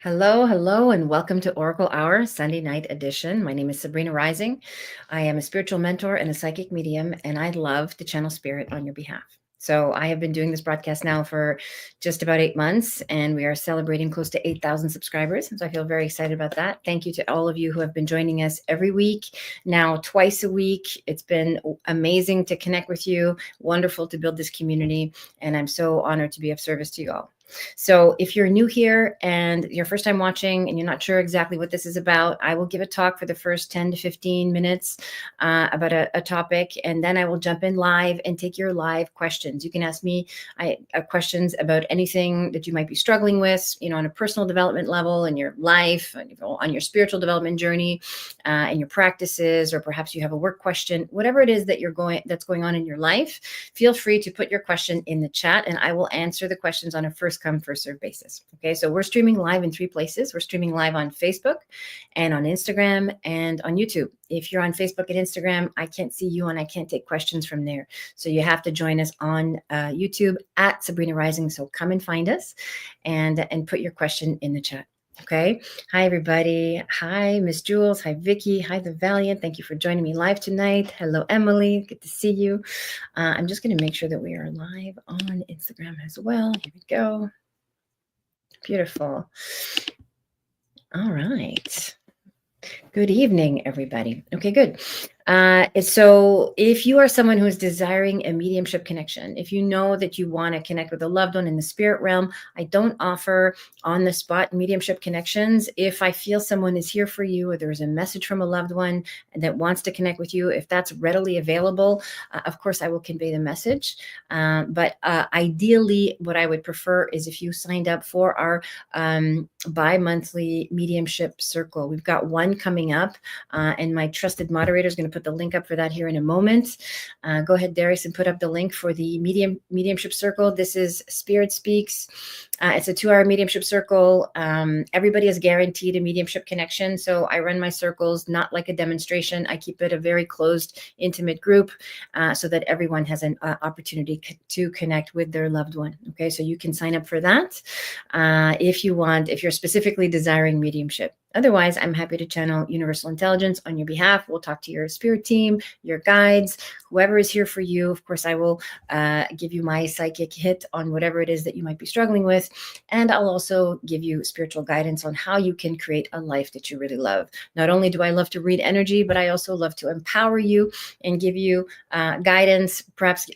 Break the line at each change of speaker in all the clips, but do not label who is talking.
Hello, hello, and welcome to Oracle Hour Sunday night edition. My name is Sabrina Rising. I am a spiritual mentor and a psychic medium, and I love to channel spirit on your behalf. So I have been doing this broadcast now for just about 8 months, and we are celebrating close to 8,000 subscribers. So I feel very excited about that. Thank you to all of you who have been joining us every week, now twice a week. It's been amazing to connect with you, wonderful to build this community, and I'm so honored to be of service to you all. So if you're new here and your first time watching and you're not sure exactly what this is about, I will give a talk for the first 10 to 15 minutes about a topic, and then I will jump in live and take your live questions. You can ask me questions about anything that you might be struggling with, on a personal development level, in your life, on your spiritual development journey, in your practices, or perhaps you have a work question. Whatever it is that's going on in your life, feel free to put your question in the chat, and I will answer the questions on a first come, first serve basis. Okay, so we're streaming live in 3 places. We're streaming live on Facebook and on Instagram and on YouTube. If you're on Facebook and Instagram, I can't see you and I can't take questions from there. So you have to join us on YouTube at Sabrina Rising. So come and find us and put your question in the chat. Okay. Hi, everybody. Hi, Miss Jules. Hi, Vicky. Hi, The Valiant. Thank you for joining me live tonight. Hello, Emily. Good to see you. I'm just going to make sure that we are live on Instagram as well. Here we go. Beautiful. All right. Good evening, everybody. Okay, good. So if you are someone who is desiring a mediumship connection, if you know that you want to connect with a loved one in the spirit realm, I don't offer on-the-spot mediumship connections. If I feel someone is here for you, or there's a message from a loved one that wants to connect with you, if that's readily available, of course, I will convey the message. But ideally, what I would prefer is if you signed up for our bi-monthly mediumship circle. We've got one coming up, and my trusted moderator is going to put the link up for that here in a moment. Go ahead, Darius, and put up the link for the mediumship circle. This is Spirit Speaks. It's a 2-hour mediumship circle. Everybody is guaranteed a mediumship connection. So I run my circles not like a demonstration. I keep it a very closed, intimate group so that everyone has an opportunity to connect with their loved one. Okay, so you can sign up for that if you're specifically desiring mediumship. Otherwise, I'm happy to channel universal intelligence on your behalf. We'll talk to your spirit team, your guides, whoever is here for you. Of course, I will give you my psychic hit on whatever it is that you might be struggling with. And I'll also give you spiritual guidance on how you can create a life that you really love. Not only do I love to read energy, but I also love to empower you and give you guidance, perhaps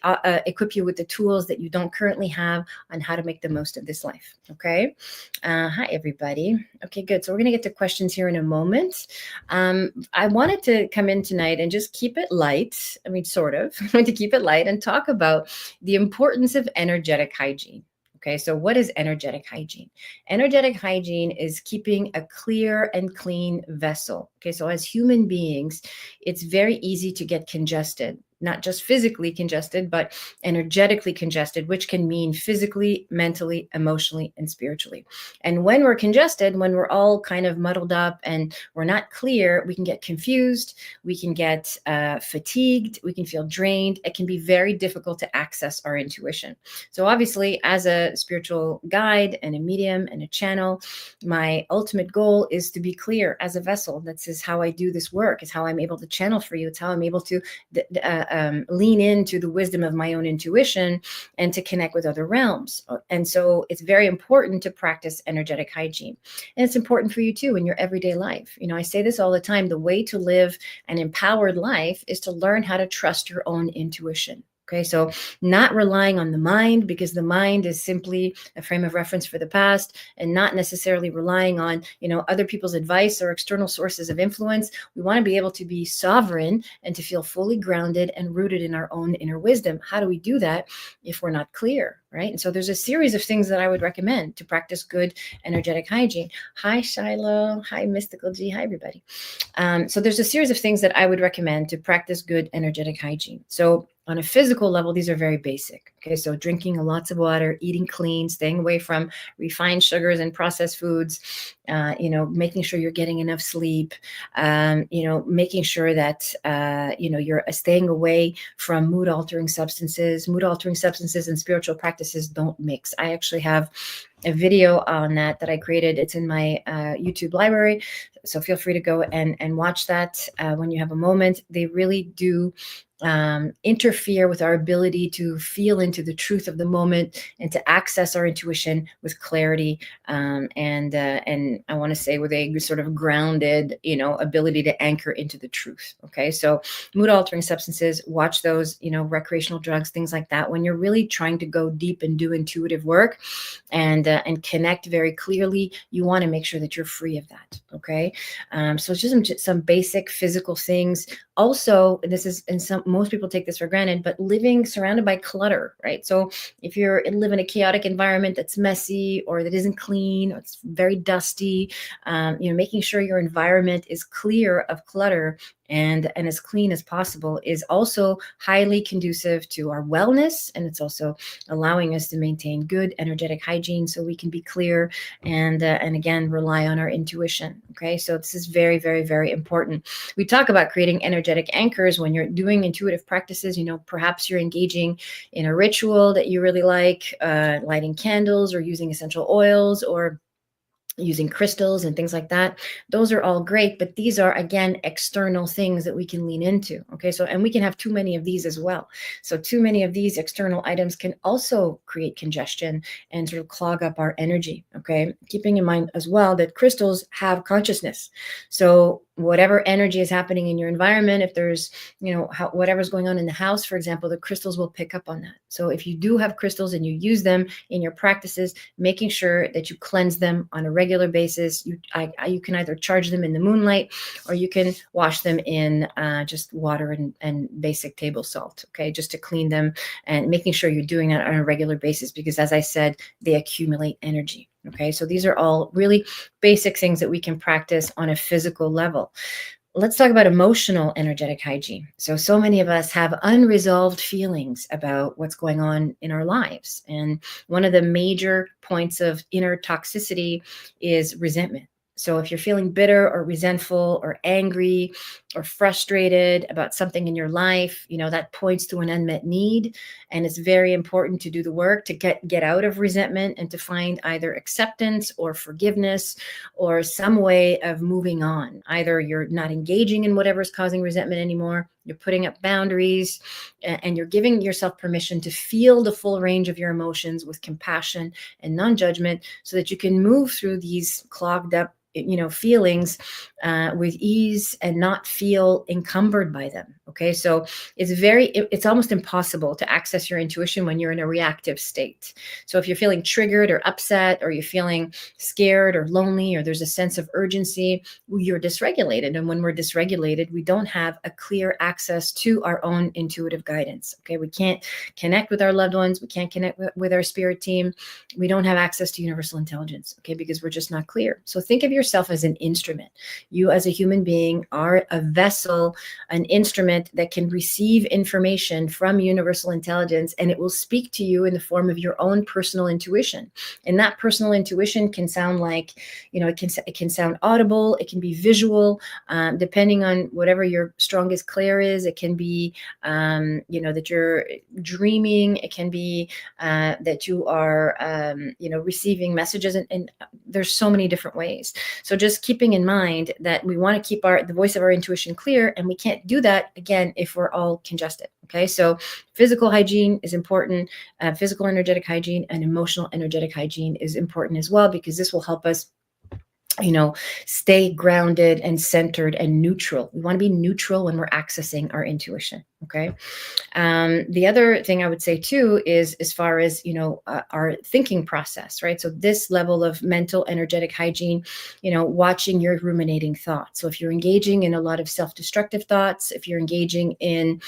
equip you with the tools that you don't currently have on how to make the most of this life. Okay. Hi, everybody. Okay, good. So we're going to get to questions here in a moment. I wanted to come in tonight and just keep it light. I mean, sort of. I want to keep it light and talk about the importance of energetic hygiene. Okay, so what is energetic hygiene? Energetic hygiene is keeping a clear and clean vessel. Okay, so as human beings, it's very easy to get congested. Not just physically congested, but energetically congested, which can mean physically, mentally, emotionally, and spiritually. And when we're congested, when we're all kind of muddled up and we're not clear, we can get confused, we can get fatigued, we can feel drained. It can be very difficult to access our intuition. So obviously, as a spiritual guide and a medium and a channel, my ultimate goal is to be clear as a vessel. This is how I do this work. It's how I'm able to channel for you. It's how I'm able to lean into the wisdom of my own intuition and to connect with other realms. And so it's very important to practice energetic hygiene. And it's important for you too in your everyday life. I say this all the time. The way to live an empowered life is to learn how to trust your own intuition. Okay, so not relying on the mind, because the mind is simply a frame of reference for the past, and not necessarily relying on, other people's advice or external sources of influence. We want to be able to be sovereign and to feel fully grounded and rooted in our own inner wisdom. How do we do that if we're not clear, right? And so there's a series of things that I would recommend to practice good energetic hygiene. Hi, Shiloh. Hi, Mystical G. Hi, everybody. So there's a series of things that I would recommend to practice good energetic hygiene. So on a physical level, these are very basic. Okay, so drinking lots of water, eating clean, staying away from refined sugars and processed foods, making sure you're getting enough sleep, making sure that, you're staying away from mood-altering substances. Mood-altering substances and spiritual practices don't mix. I actually have a video on that I created. It's in my YouTube library, so feel free to go and watch that when you have a moment. They really do interfere with our ability to feel into the truth of the moment and to access our intuition with clarity, and I want to say with a sort of grounded, ability to anchor into the truth. Okay, so mood altering substances, watch those, recreational drugs, things like that. When you're really trying to go deep and do intuitive work and connect very clearly, you want to make sure that you're free of that. Okay, so it's just some basic physical things. Also, this is, and most people take this for granted, but living surrounded by clutter, right? So if you live in a chaotic environment that's messy or that isn't clean or it's very dusty, making sure your environment is clear of clutter and as clean as possible is also highly conducive to our wellness, and it's also allowing us to maintain good energetic hygiene so we can be clear and again rely on our intuition. Okay, so this is very, very, very important. We talk about creating energetic anchors when you're doing intuitive practices. Perhaps you're engaging in a ritual that you really like, lighting candles or using essential oils or using crystals and things like that. Those are all great, but these are, again, external things that we can lean into. Okay, so, and we can have too many of these as well. So too many of these external items can also create congestion and sort of clog up our energy. Okay, keeping in mind as well that crystals have consciousness. So whatever energy is happening in your environment, if there's, whatever's going on in the house, for example, the crystals will pick up on that. So if you do have crystals and you use them in your practices, making sure that you cleanse them on a regular basis. You can either charge them in the moonlight or you can wash them in just water and basic table salt, okay, just to clean them, and making sure you're doing that on a regular basis because, as I said, they accumulate energy. Okay, so these are all really basic things that we can practice on a physical level. Let's talk about emotional energetic hygiene. So many of us have unresolved feelings about what's going on in our lives. And one of the major points of inner toxicity is resentment. So if you're feeling bitter or resentful or angry or frustrated about something in your life, that points to an unmet need. And it's very important to do the work to get out of resentment and to find either acceptance or forgiveness or some way of moving on. Either you're not engaging in whatever's causing resentment anymore, you're putting up boundaries, and you're giving yourself permission to feel the full range of your emotions with compassion and non-judgment so that you can move through these clogged up feelings with ease and not feel encumbered by them. Okay, so it's almost impossible to access your intuition when you're in a reactive state. So if you're feeling triggered or upset, or you're feeling scared or lonely, or there's a sense of urgency, you're dysregulated. And when we're dysregulated, we don't have a clear access to our own intuitive guidance. Okay, we can't connect with our loved ones. We can't connect with our spirit team. We don't have access to universal intelligence. Okay, because we're just not clear. So think of yourself as an instrument. You as a human being are a vessel, an instrument that can receive information from universal intelligence, and it will speak to you in the form of your own personal intuition. And that personal intuition can sound like, it can sound audible, it can be visual, depending on whatever your strongest clair is. It can be, that you're dreaming. It can be that you are, receiving messages, and there's so many different ways. So just keeping in mind that we want to keep the voice of our intuition clear, and we can't do that, again, if we're all congested. Okay, so physical hygiene is important. Physical energetic hygiene and emotional energetic hygiene is important as well, because this will help us stay grounded and centered and neutral. We want to be neutral when we're accessing our intuition. Okay. The other thing I would say too is, as far as, our thinking process, right? So this level of mental energetic hygiene, watching your ruminating thoughts. So if you're engaging in a lot of self-destructive thoughts, if you're engaging in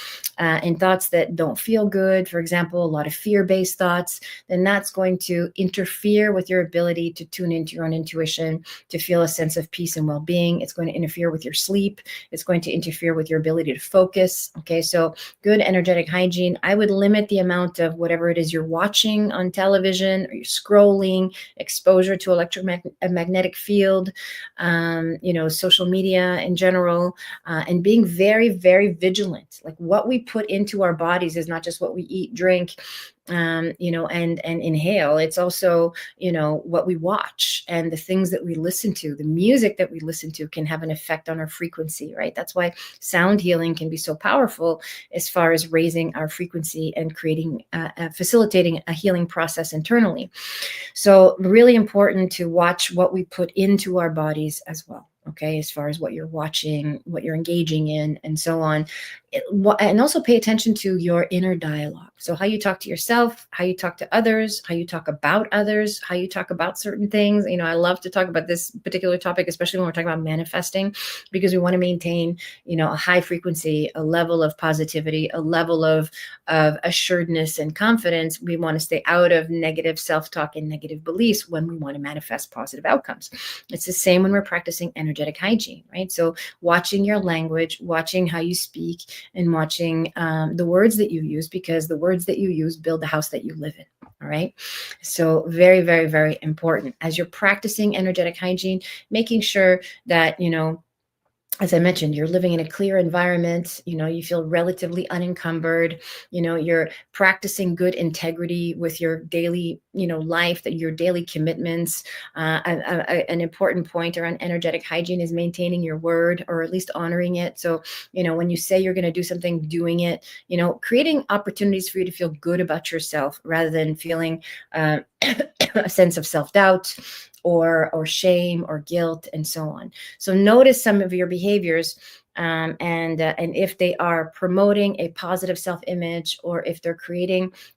thoughts that don't feel good, for example, a lot of fear-based thoughts, then that's going to interfere with your ability to tune into your own intuition, to feel a sense of peace and well-being. It's going to interfere with your sleep. It's going to interfere with your ability to focus. Okay, so good energetic hygiene. I would limit the amount of whatever it is you're watching on television, or you're scrolling, exposure to electromagnetic field, social media in general, and being very, very vigilant. Like, what we put into our bodies is not just what we eat, drink, and inhale. It's also, what we watch and the things that we listen to, the music that we listen to can have an effect on our frequency, right? That's why sound healing can be so powerful as far as raising our frequency and creating, facilitating a healing process internally. So really important to watch what we put into our bodies as well. Okay, as far as what you're watching, what you're engaging in, and so on. And also pay attention to your inner dialogue. So how you talk to yourself, how you talk to others, how you talk about others, how you talk about certain things. I love to talk about this particular topic, especially when we're talking about manifesting, because we want to maintain, a high frequency, a level of positivity, a level of assuredness and confidence. We want to stay out of negative self-talk and negative beliefs when we want to manifest positive outcomes. It's the same when we're practicing energetic hygiene, right? So watching your language, watching how you speak, and watching the words that you use, because the words that you use build the house that you live in. All right. So very, very, very important as you're practicing energetic hygiene, making sure that, as I mentioned, you're living in a clear environment, you feel relatively unencumbered, you're practicing good integrity with your daily, life, that your daily commitments. An important point around energetic hygiene is maintaining your word, or at least honoring it. So, when you say you're going to do something, doing it, creating opportunities for you to feel good about yourself rather than feeling a sense of self-doubt or shame or guilt and so on. So notice some of your behaviors, and if they are promoting a positive self-image, or if they're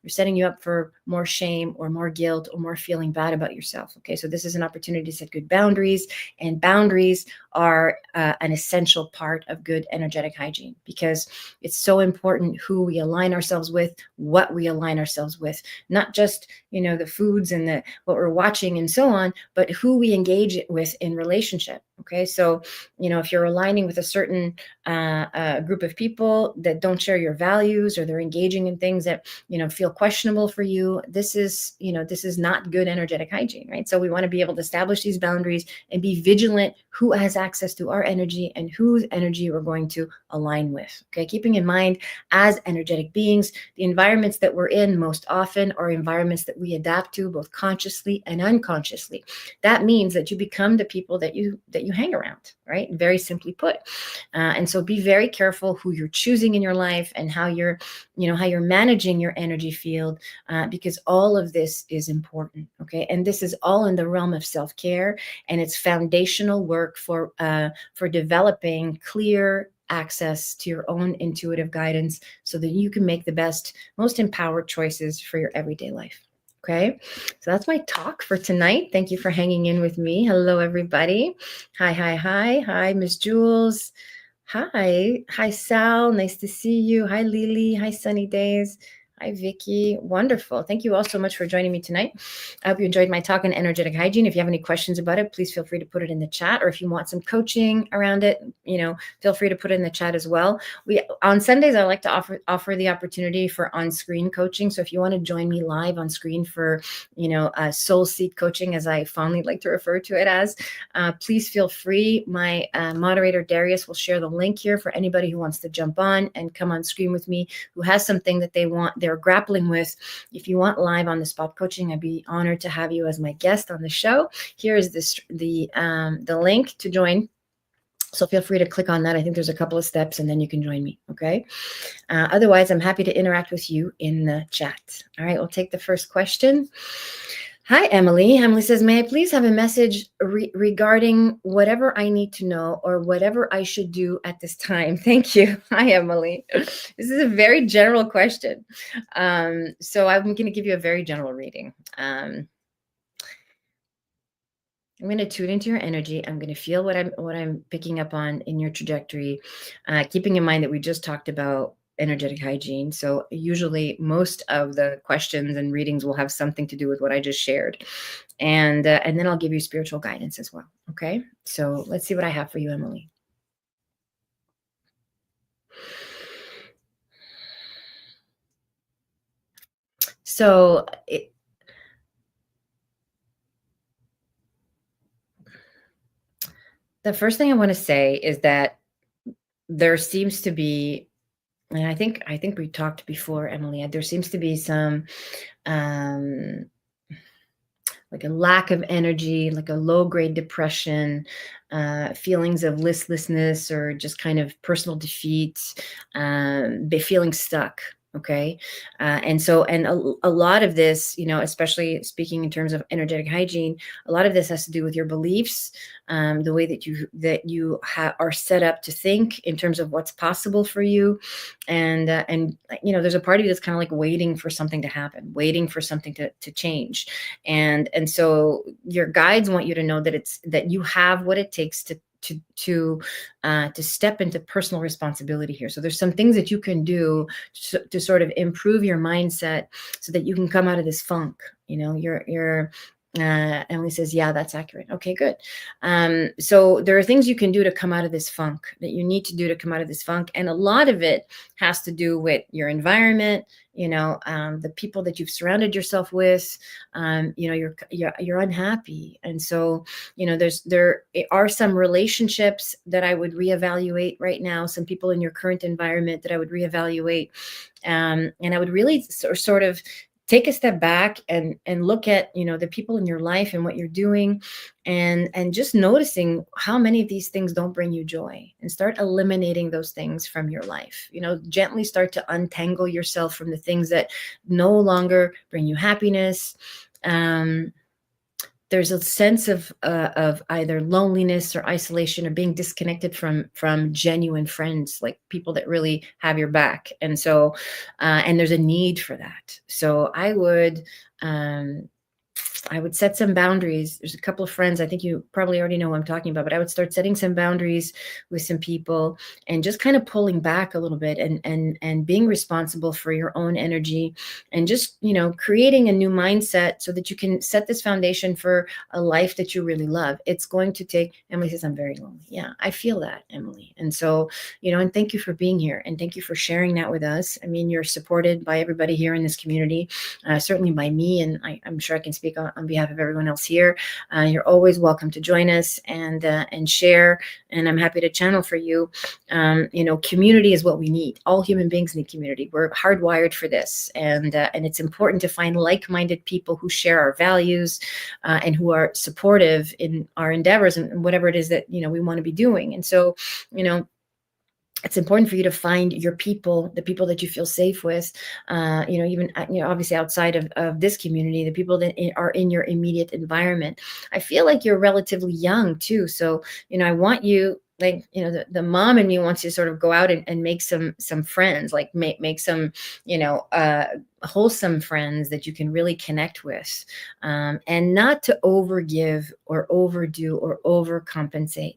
setting you up for more shame or more guilt or more feeling bad about yourself. Okay, so this is an opportunity to set good boundaries, and boundaries are an essential part of good energetic hygiene, because it's so important who we align ourselves with, what we align ourselves with, not just the foods and what we're watching and so on, but who we engage with in relationship. Okay, so if you're aligning with a certain group of people that don't share your values, or they're engaging in things that feel questionable for you, this is not good energetic hygiene, right? So we want to be able to establish these boundaries and be vigilant who has access to our energy and whose energy we're going to align with. Okay, keeping in mind, as energetic beings, the environments that we're in most often are environments that we adapt to both consciously and unconsciously. That means that you become the people that you hang around, right? Very simply put. And so be very careful who you're choosing in your life, and how you're managing your energy field, because all of this is important. Okay, and this is all in the realm of self-care, and it's foundational work for developing clear access to your own intuitive guidance, so that you can make the best, most empowered choices for your everyday life. Okay, so that's my talk for tonight. Thank you for hanging in with me. Hello, everybody. Hi, Miss Jules. Hi, Sal. Nice to see you. Hi, Lily. Hi, Sunny Days. Hi, Vicky. Wonderful. Thank you all so much for joining me tonight. I hope you enjoyed my talk on energetic hygiene. If you have any questions about it, please feel free to put it in the chat. Or if you want some coaching around it, feel free to put it in the chat as well. On Sundays, I like to offer the opportunity for on-screen coaching. So if you want to join me live on screen for, soul seed coaching, as I fondly like to refer to it as, please feel free. My moderator, Darius, will share the link here for anybody who wants to jump on and come on screen with me, who has something that they're grappling with. If you want live on the spot coaching, I'd be honored to have you as my guest on the show. Here is the link to join. So feel free to click on that. I think there's a couple of steps, and then you can join me. Okay. Otherwise, I'm happy to interact with you in the chat. All right. We'll take the first question. Hi, Emily. Emily says, may I please have a message regarding whatever I need to know, or whatever I should do at this time? Thank you. Hi, Emily. This is a very general question. So I'm going to give you a very general reading. I'm going to tune into your energy. I'm going to feel what I'm picking up on in your trajectory, keeping in mind that we just talked about energetic hygiene. So usually most of the questions and readings will have something to do with what I just shared. And then I'll give you spiritual guidance as well. Okay. So let's see what I have for you, Emily. So the first thing I want to say is that there seems to be And I think we talked before, Emily. There seems to be some um, like a lack of energy, like a low grade depression, feelings of listlessness or just kind of personal defeat, feeling stuck. Okay. And a lot of this, especially speaking in terms of energetic hygiene, a lot of this has to do with your beliefs, the way that you are set up to think in terms of what's possible for you. And there's a part of you that's kind of like waiting for something to happen, waiting for something to change. And so your guides want you to know that you have what it takes to step into personal responsibility here. So there's some things that you can do to sort of improve your mindset so that you can come out of this funk. You're Emily says, yeah, that's accurate. Okay, good. So there are things you can do to come out of this funk, that you need to do to come out of this funk. And a lot of it has to do with your environment, the people that you've surrounded yourself with. You're unhappy. And so, there are some relationships that I would reevaluate right now, some people in your current environment that I would reevaluate. And I would really sort of take a step back and look at the people in your life and what you're doing, and just noticing how many of these things don't bring you joy, and start eliminating those things from your life. Gently start to untangle yourself from the things that no longer bring you happiness. There's a sense of either loneliness or isolation or being disconnected from genuine friends, like people that really have your back. And there's a need for that. So I would set some boundaries. There's a couple of friends, I think you probably already know what I'm talking about, but I would start setting some boundaries with some people, and just kind of pulling back a little bit, and being responsible for your own energy, and just, creating a new mindset so that you can set this foundation for a life that you really love. It's going to take, Emily says, I'm very lonely. Yeah, I feel that, Emily. And so, and thank you for being here, and thank you for sharing that with us. I mean, you're supported by everybody here in this community, certainly by me, and I'm sure I can speak on behalf of everyone else here. You're always welcome to join us and share, and I'm happy to channel for you. Community is what we need. All human beings need community. We're hardwired for this, and it's important to find like-minded people who share our values, and who are supportive in our endeavors and whatever it is that we want to be doing. And so, it's important for you to find your people, the people that you feel safe with, even, obviously outside of this community, the people that are in your immediate environment. I feel like you're relatively young too. So, I want you, like, the mom in me wants you to sort of go out and make some friends, like make some, wholesome friends that you can really connect with, and not to overgive or overdo or overcompensate.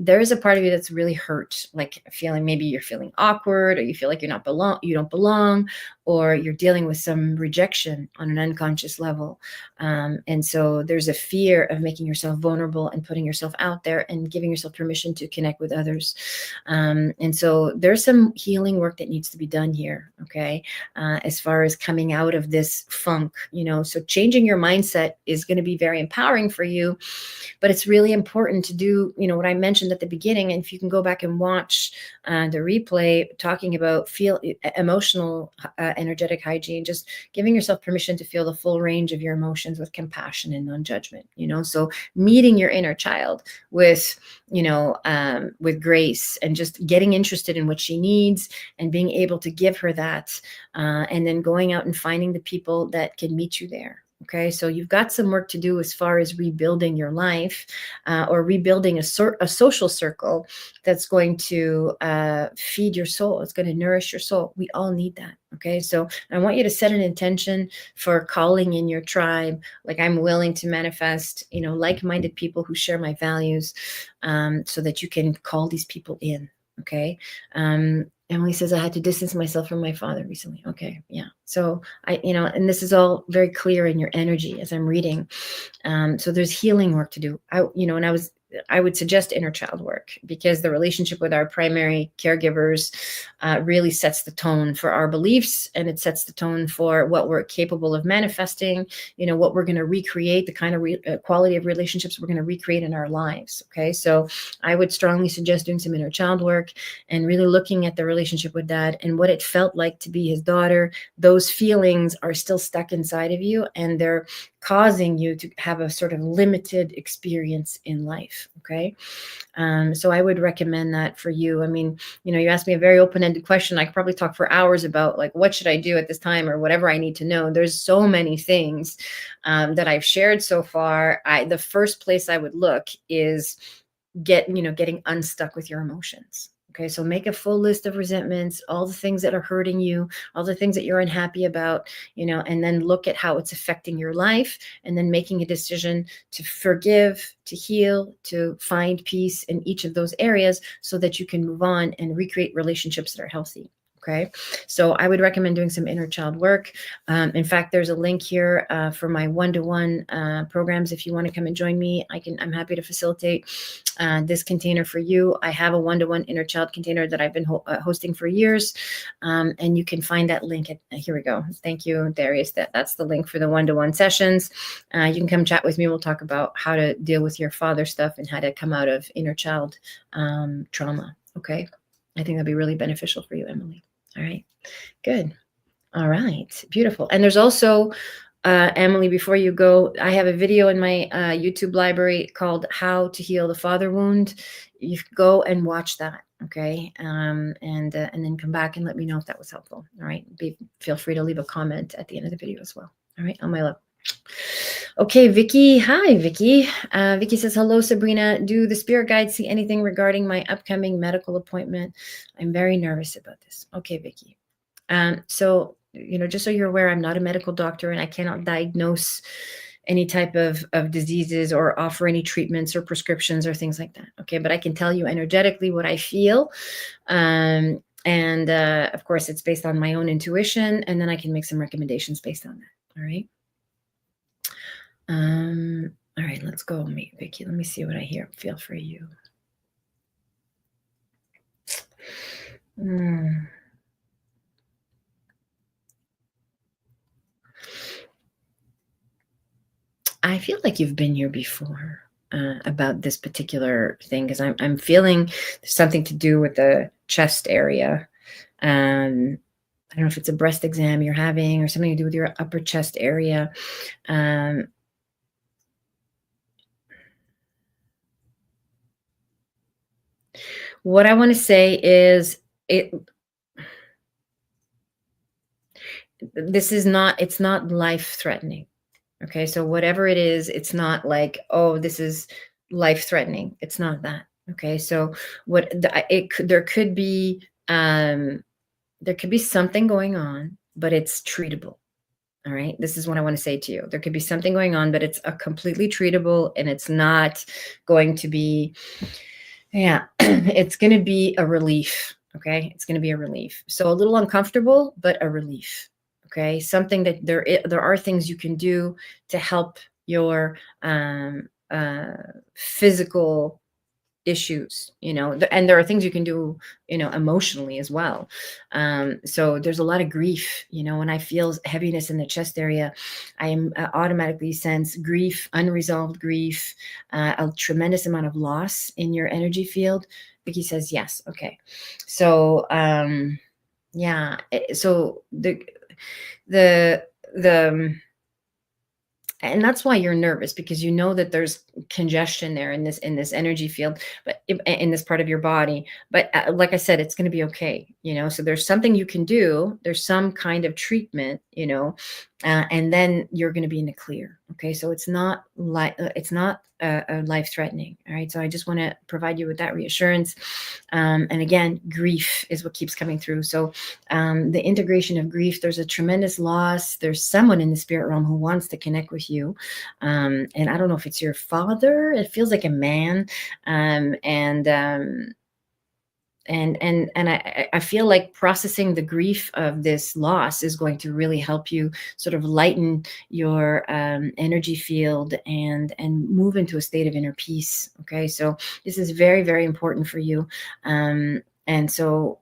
There is a part of you that's really hurt, like maybe you're feeling awkward, or you feel like you don't belong, or you're dealing with some rejection on an unconscious level. And so there's a fear of making yourself vulnerable and putting yourself out there and giving yourself permission to connect with others. And so there's some healing work that needs to be done here. Okay. As far as coming out of this funk, so changing your mindset is going to be very empowering for you, but it's really important to do, what I mentioned at the beginning. And if you can go back and watch the replay talking about emotional, energetic hygiene, just giving yourself permission to feel the full range of your emotions with compassion and non-judgment, so meeting your inner child with grace, and just getting interested in what she needs and being able to give her that, and then going out and finding the people that can meet you there. Okay, so you've got some work to do as far as rebuilding your life, or rebuilding a social circle that's going to feed your soul. It's going to nourish your soul. We all need that. Okay, so I want you to set an intention for calling in your tribe. Like, I'm willing to manifest, like-minded people who share my values, so that you can call these people in. Okay. Emily says, I had to distance myself from my father recently. Okay. Yeah. So and this is all very clear in your energy as I'm reading. So there's healing work to do. And I was I would suggest inner child work, because the relationship with our primary caregivers really sets the tone for our beliefs, and it sets the tone for what we're capable of manifesting, what we're going to recreate, the kind of quality of relationships we're going to recreate in our lives. Okay. So I would strongly suggest doing some inner child work and really looking at the relationship with dad and what it felt like to be his daughter. Those feelings are still stuck inside of you, and they're causing you to have a sort of limited experience in life. Okay. So I would recommend that for you. I mean, you asked me a very open-ended question. I could probably talk for hours about like, what should I do at this time or whatever I need to know. There's so many things that I've shared so far. The first place I would look is getting unstuck with your emotions. Okay, so make a full list of resentments, all the things that are hurting you, all the things that you're unhappy about, and then look at how it's affecting your life, and then making a decision to forgive, to heal, to find peace in each of those areas so that you can move on and recreate relationships that are healthy. Okay, so I would recommend doing some inner child work. In fact, there's a link here for my one-to-one programs. If you want to come and join me, I'm happy to facilitate this container for you. I have a one-to-one inner child container that I've been hosting for years, and you can find that link here we go. Thank you, Darius. That's the link for the one-to-one sessions. You can come chat with me. We'll talk about how to deal with your father stuff and how to come out of inner child trauma. Okay, I think that'd be really beneficial for you, Emily. All right, good. All right, beautiful. And there's also, Emily, before you go, I have a video in my YouTube library called How to Heal the Father Wound. You go and watch that, okay? And then come back and let me know if that was helpful. All right, feel free to leave a comment at the end of the video as well. All right, on my love. Okay, Vicky. Hi, Vicky. Vicky says, hello, Sabrina. Do the spirit guides see anything regarding my upcoming medical appointment? I'm very nervous about this. Okay, Vicky. So, just so you're aware, I'm not a medical doctor and I cannot diagnose any type of diseases or offer any treatments or prescriptions or things like that. Okay, but I can tell you energetically what I feel. And of course, it's based on my own intuition, and then I can make some recommendations based on that. All right. All right, let's go, Vicky. Let me see what I feel for you. I feel like you've been here before about this particular thing, because I'm feeling there's something to do with the chest area. I don't know if it's a breast exam you're having or something to do with your upper chest area. What I want to say is it's not life-threatening. Okay, so whatever it is, it's not like, oh, this is life-threatening. It's not that. Okay, so there could be something going on, but it's treatable. All right, this is what I want to say to you. There could be something going on, but it's a completely treatable, and it's not going to be, it's going to be a relief. Okay, it's going to be a relief. So a little uncomfortable, but a relief. Okay, something that there are things you can do to help your physical issues, and there are things you can do, emotionally as well. So there's a lot of grief, when I feel heaviness in the chest area, I am automatically sense grief, unresolved grief, a tremendous amount of loss in your energy field. Vicky says yes. Okay, so yeah, so the and that's why you're nervous, because you know that there's congestion there in this energy field, but in this part of your body. But like I said, it's going to be okay. So there's something you can do. There's some kind of treatment, and then you're going to be in the clear. Okay, so it's not life-threatening. All right, so I just want to provide you with that reassurance. And again, grief is what keeps coming through. So the integration of grief, there's a tremendous loss. There's someone in the spirit realm who wants to connect with you, and I don't know if it's your father. It feels like a man, And I feel like processing the grief of this loss is going to really help you sort of lighten your energy field and move into a state of inner peace. Okay, so this is very, very important for you. And so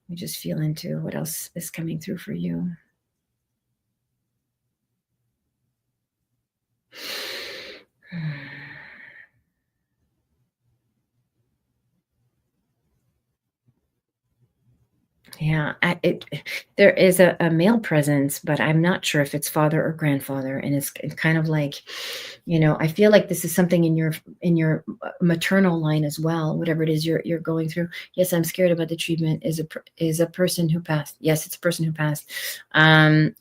we just feel into what else is coming through for you. Yeah, there is a male presence, but I'm not sure if it's father or grandfather, and it's kind of like, I feel like this is something in your maternal line as well. Whatever it is you're going through. Yes, I'm scared about the treatment. Is a person who passed? Yes, it's a person who passed.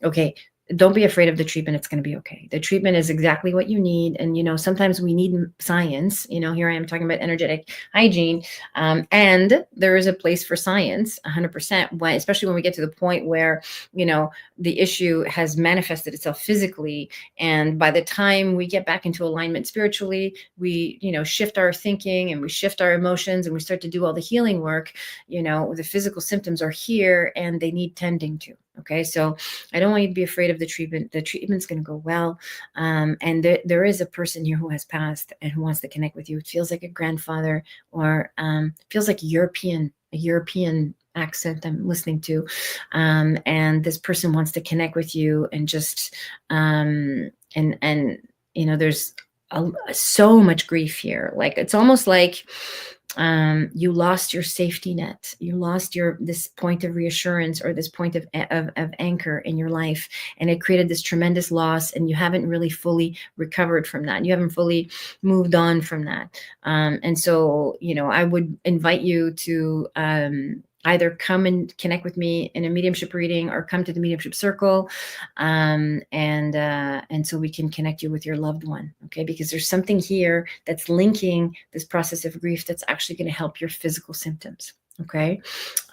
Okay. Don't be afraid of the treatment. It's going to be okay. The treatment is exactly what you need. And, sometimes we need science. Here I am talking about energetic hygiene. And there is a place for science 100%, especially when we get to the point where, the issue has manifested itself physically. And by the time we get back into alignment spiritually, we, shift our thinking and we shift our emotions and we start to do all the healing work, the physical symptoms are here and they need tending to. Okay. So I don't want you to be afraid of the treatment. The treatment's going to go well. And there is a person here who has passed and who wants to connect with you. It feels like a grandfather or feels like a European accent I'm listening to. And this person wants to connect with you and just, there's so much grief here. Like, it's almost like, you lost your safety net. You lost this point of reassurance or this point of anchor in your life, and it created this tremendous loss. And you haven't really fully recovered from that. You haven't fully moved on from that. And so, I would invite you to either come and connect with me in a mediumship reading or come to the mediumship circle, and so we can connect you with your loved one. Okay, because there's something here that's linking this process of grief that's actually going to help your physical symptoms. Okay,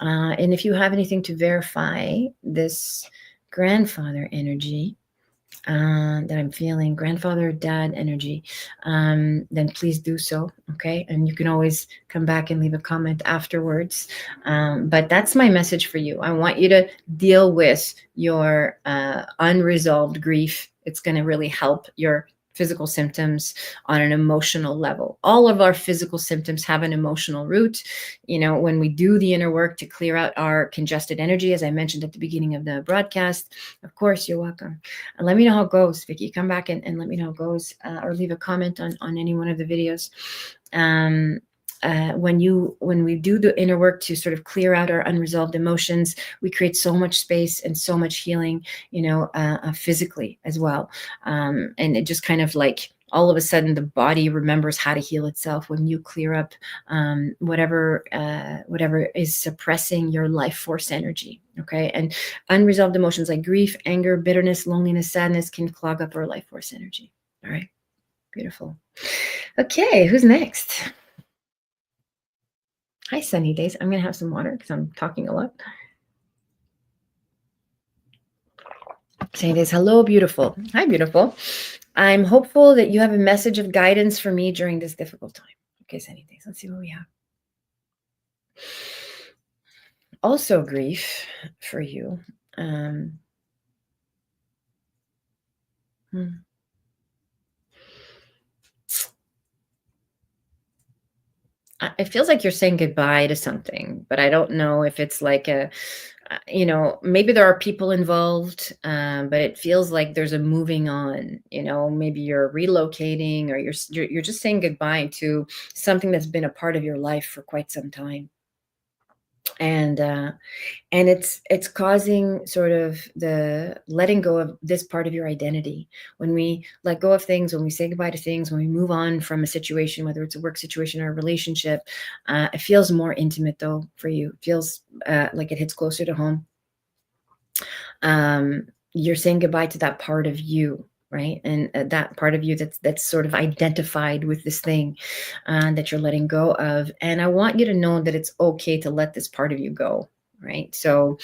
and if you have anything to verify this grandfather energy that I'm feeling, grandfather, dad energy, then please do so. Okay. And you can always come back and leave a comment afterwards. But that's my message for you. I want you to deal with your unresolved grief. It's going to really help your physical symptoms on an emotional level. All of our physical symptoms have an emotional root. When we do the inner work to clear out our congested energy, as I mentioned at the beginning of the broadcast, of course, you're welcome. And let me know how it goes, Vicky. Come back and let me know how it goes, or leave a comment on any one of the videos. When we do the inner work to sort of clear out our unresolved emotions, we create so much space and so much healing, physically as well. And it just kind of like all of a sudden the body remembers how to heal itself when you clear up whatever is suppressing your life force energy. Okay. And unresolved emotions like grief, anger, bitterness, loneliness, sadness can clog up our life force energy. All right. Beautiful. Okay. Who's next? Hi, Sunny Days. I'm going to have some water because I'm talking a lot. Sunny Days. Hello, beautiful. Hi, beautiful. I'm hopeful that you have a message of guidance for me during this difficult time. Okay, Sunny Days. Let's see what we have. Also, grief for you. It feels like you're saying goodbye to something, but I don't know if it's like maybe there are people involved, but it feels like there's a moving on. Maybe you're relocating, or you're just saying goodbye to something that's been a part of your life for quite some time, and it's causing sort of the letting go of this part of your identity. When we let go of things, when we say goodbye to things, when we move on from a situation, whether it's a work situation or a relationship, it feels more intimate though for you. It feels like it hits closer to home. You're saying goodbye to that part of you, right? And that part of you that's sort of identified with this thing that you're letting go of. And I want you to know that it's okay to let this part of you go, right? So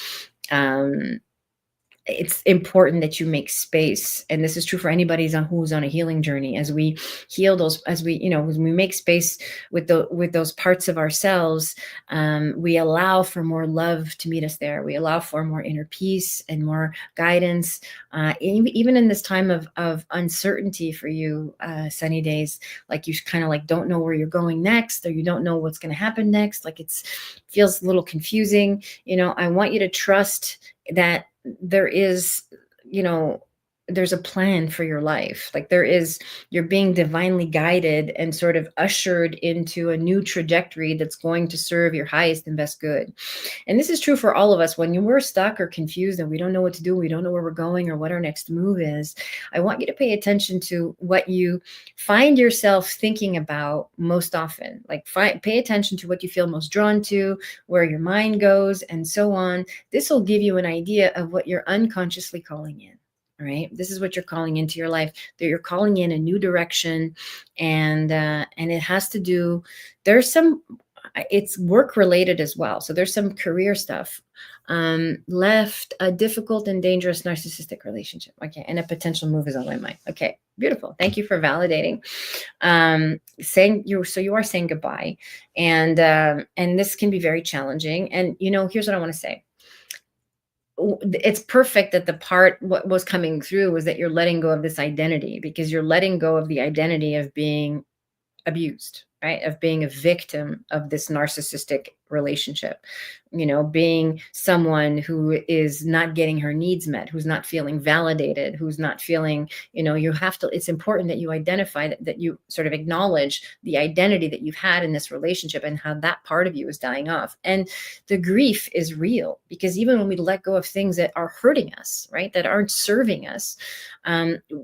it's important that you make space, and this is true for anybody who's on a healing journey. As we heal those, as we, as we make space with those parts of ourselves, we allow for more love to meet us there. We allow for more inner peace and more guidance, even in this time of uncertainty for you, Sunny Days. Like, you kind of like don't know where you're going next, or you don't know what's going to happen next. Like, it's feels a little confusing. I want you to trust that there is, there's a plan for your life. Like, you're being divinely guided and sort of ushered into a new trajectory that's going to serve your highest and best good. And this is true for all of us. When we're stuck or confused and we don't know what to do, we don't know where we're going or what our next move is, I want you to pay attention to what you find yourself thinking about most often. Like, pay attention to what you feel most drawn to, where your mind goes, and so on. This will give you an idea of what you're unconsciously calling in. All right. This is what you're calling into your life, that you're calling in a new direction. And it has to do, it's work related as well. So there's some career stuff. Left a difficult and dangerous narcissistic relationship. Okay. And a potential move is on my mind. Okay. Beautiful. Thank you for validating. So you are saying goodbye. And this can be very challenging. And, here's what I want to say. It's perfect that what was coming through was that you're letting go of this identity, because you're letting go of the identity of being abused, right? Of being a victim of this narcissistic relationship, being someone who is not getting her needs met, who's not feeling validated, who's not feeling, it's important that you identify that you sort of acknowledge the identity that you've had in this relationship and how that part of you is dying off. And the grief is real, because even when we let go of things that are hurting us, right, that aren't serving us,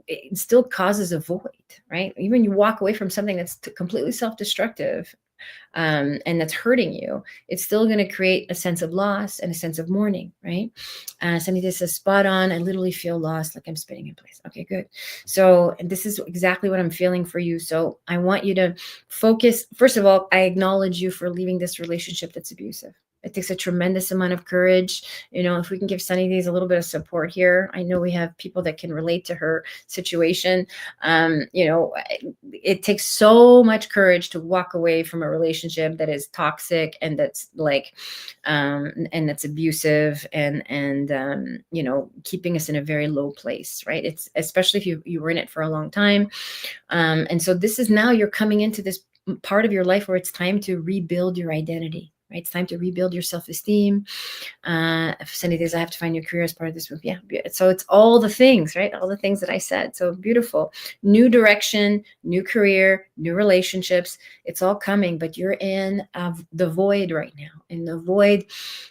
it still causes a void, right? Even you walk away from something that's completely self-destructive, and that's hurting you, it's still going to create a sense of loss and a sense of mourning, right? Somebody that says, spot on, I literally feel lost, like I'm spinning in place. Okay, good. So this is exactly what I'm feeling for you. So I want you to focus. First of all, I acknowledge you for leaving this relationship that's abusive. It takes a tremendous amount of courage. If we can give Sunny Days a little bit of support here, I know we have people that can relate to her situation. It takes so much courage to walk away from a relationship that is toxic and that's like, and that's abusive and keeping us in a very low place, right? It's especially if you were in it for a long time. And so this is now you're coming into this part of your life where it's time to rebuild your identity. Right? It's time to rebuild your self-esteem. Sunny Days, I have to find your career as part of this move. Yeah. So it's all the things, right? All the things that I said. So beautiful. New direction, new career, new relationships. It's all coming, but you're in the void right now. In the void,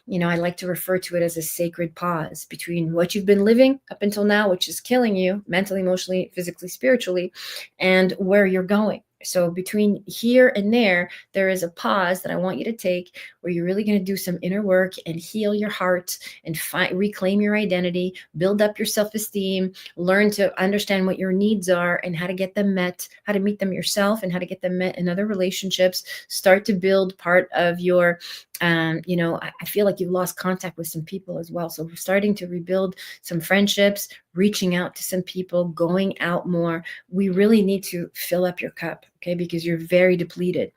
I like to refer to it as a sacred pause between what you've been living up until now, which is killing you mentally, emotionally, physically, spiritually, and where you're going. So between here and there is a pause that I want you to take, where you're really going to do some inner work and heal your heart and reclaim your identity, build up your self-esteem, learn to understand what your needs are and how to get them met, how to meet them yourself and how to get them met in other relationships. Start to build part of your, I feel like you've lost contact with some people as well. So we're starting to rebuild some friendships, reaching out to some people, going out more. We really need to fill up your cup, okay? Because you're very depleted.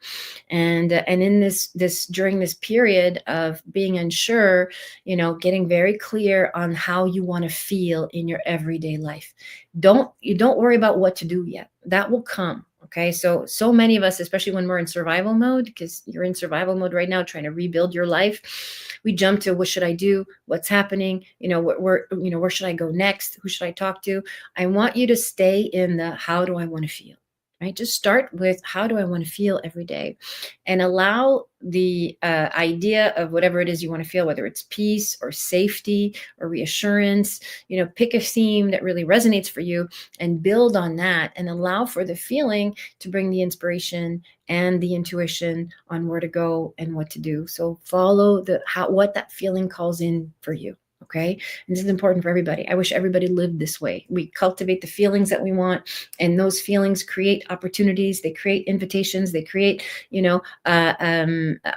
And in this during this period of being unsure, getting very clear on how you want to feel in your everyday life. Don't worry about what to do yet. That will come. Okay. So many of us, especially when we're in survival mode, because you're in survival mode right now, trying to rebuild your life, we jump to what should I do? What's happening? Where should I go next? Who should I talk to? I want you to stay in the how do I want to feel? Right? Just start with how do I want to feel every day, and allow the idea of whatever it is you want to feel, whether it's peace or safety or reassurance, pick a theme that really resonates for you and build on that, and allow for the feeling to bring the inspiration and the intuition on where to go and what to do. So follow what that feeling calls in for you. Okay. And this is important for everybody. I wish everybody lived this way. We cultivate the feelings that we want, and those feelings create opportunities. They create invitations. They create,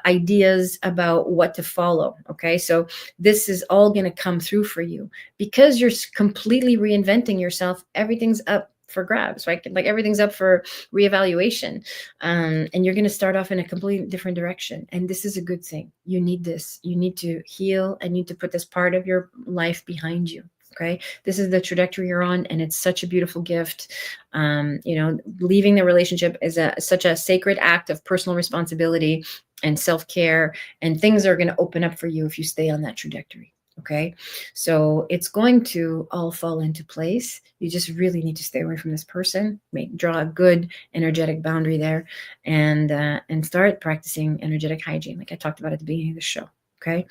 ideas about what to follow. Okay. So this is all going to come through for you because you're completely reinventing yourself. Everything's up for grabs, right? Like everything's up for reevaluation. And you're going to start off in a completely different direction. And this is a good thing. You need this. You need to heal and you need to put this part of your life behind you. Okay. This is the trajectory you're on, and it's such a beautiful gift. Leaving the relationship is such a sacred act of personal responsibility and self-care, and things are going to open up for you if you stay on that trajectory. Okay. So it's going to all fall into place. You just really need to stay away from this person, draw a good energetic boundary there, and start practicing energetic hygiene, like I talked about at the beginning of the show. Okay.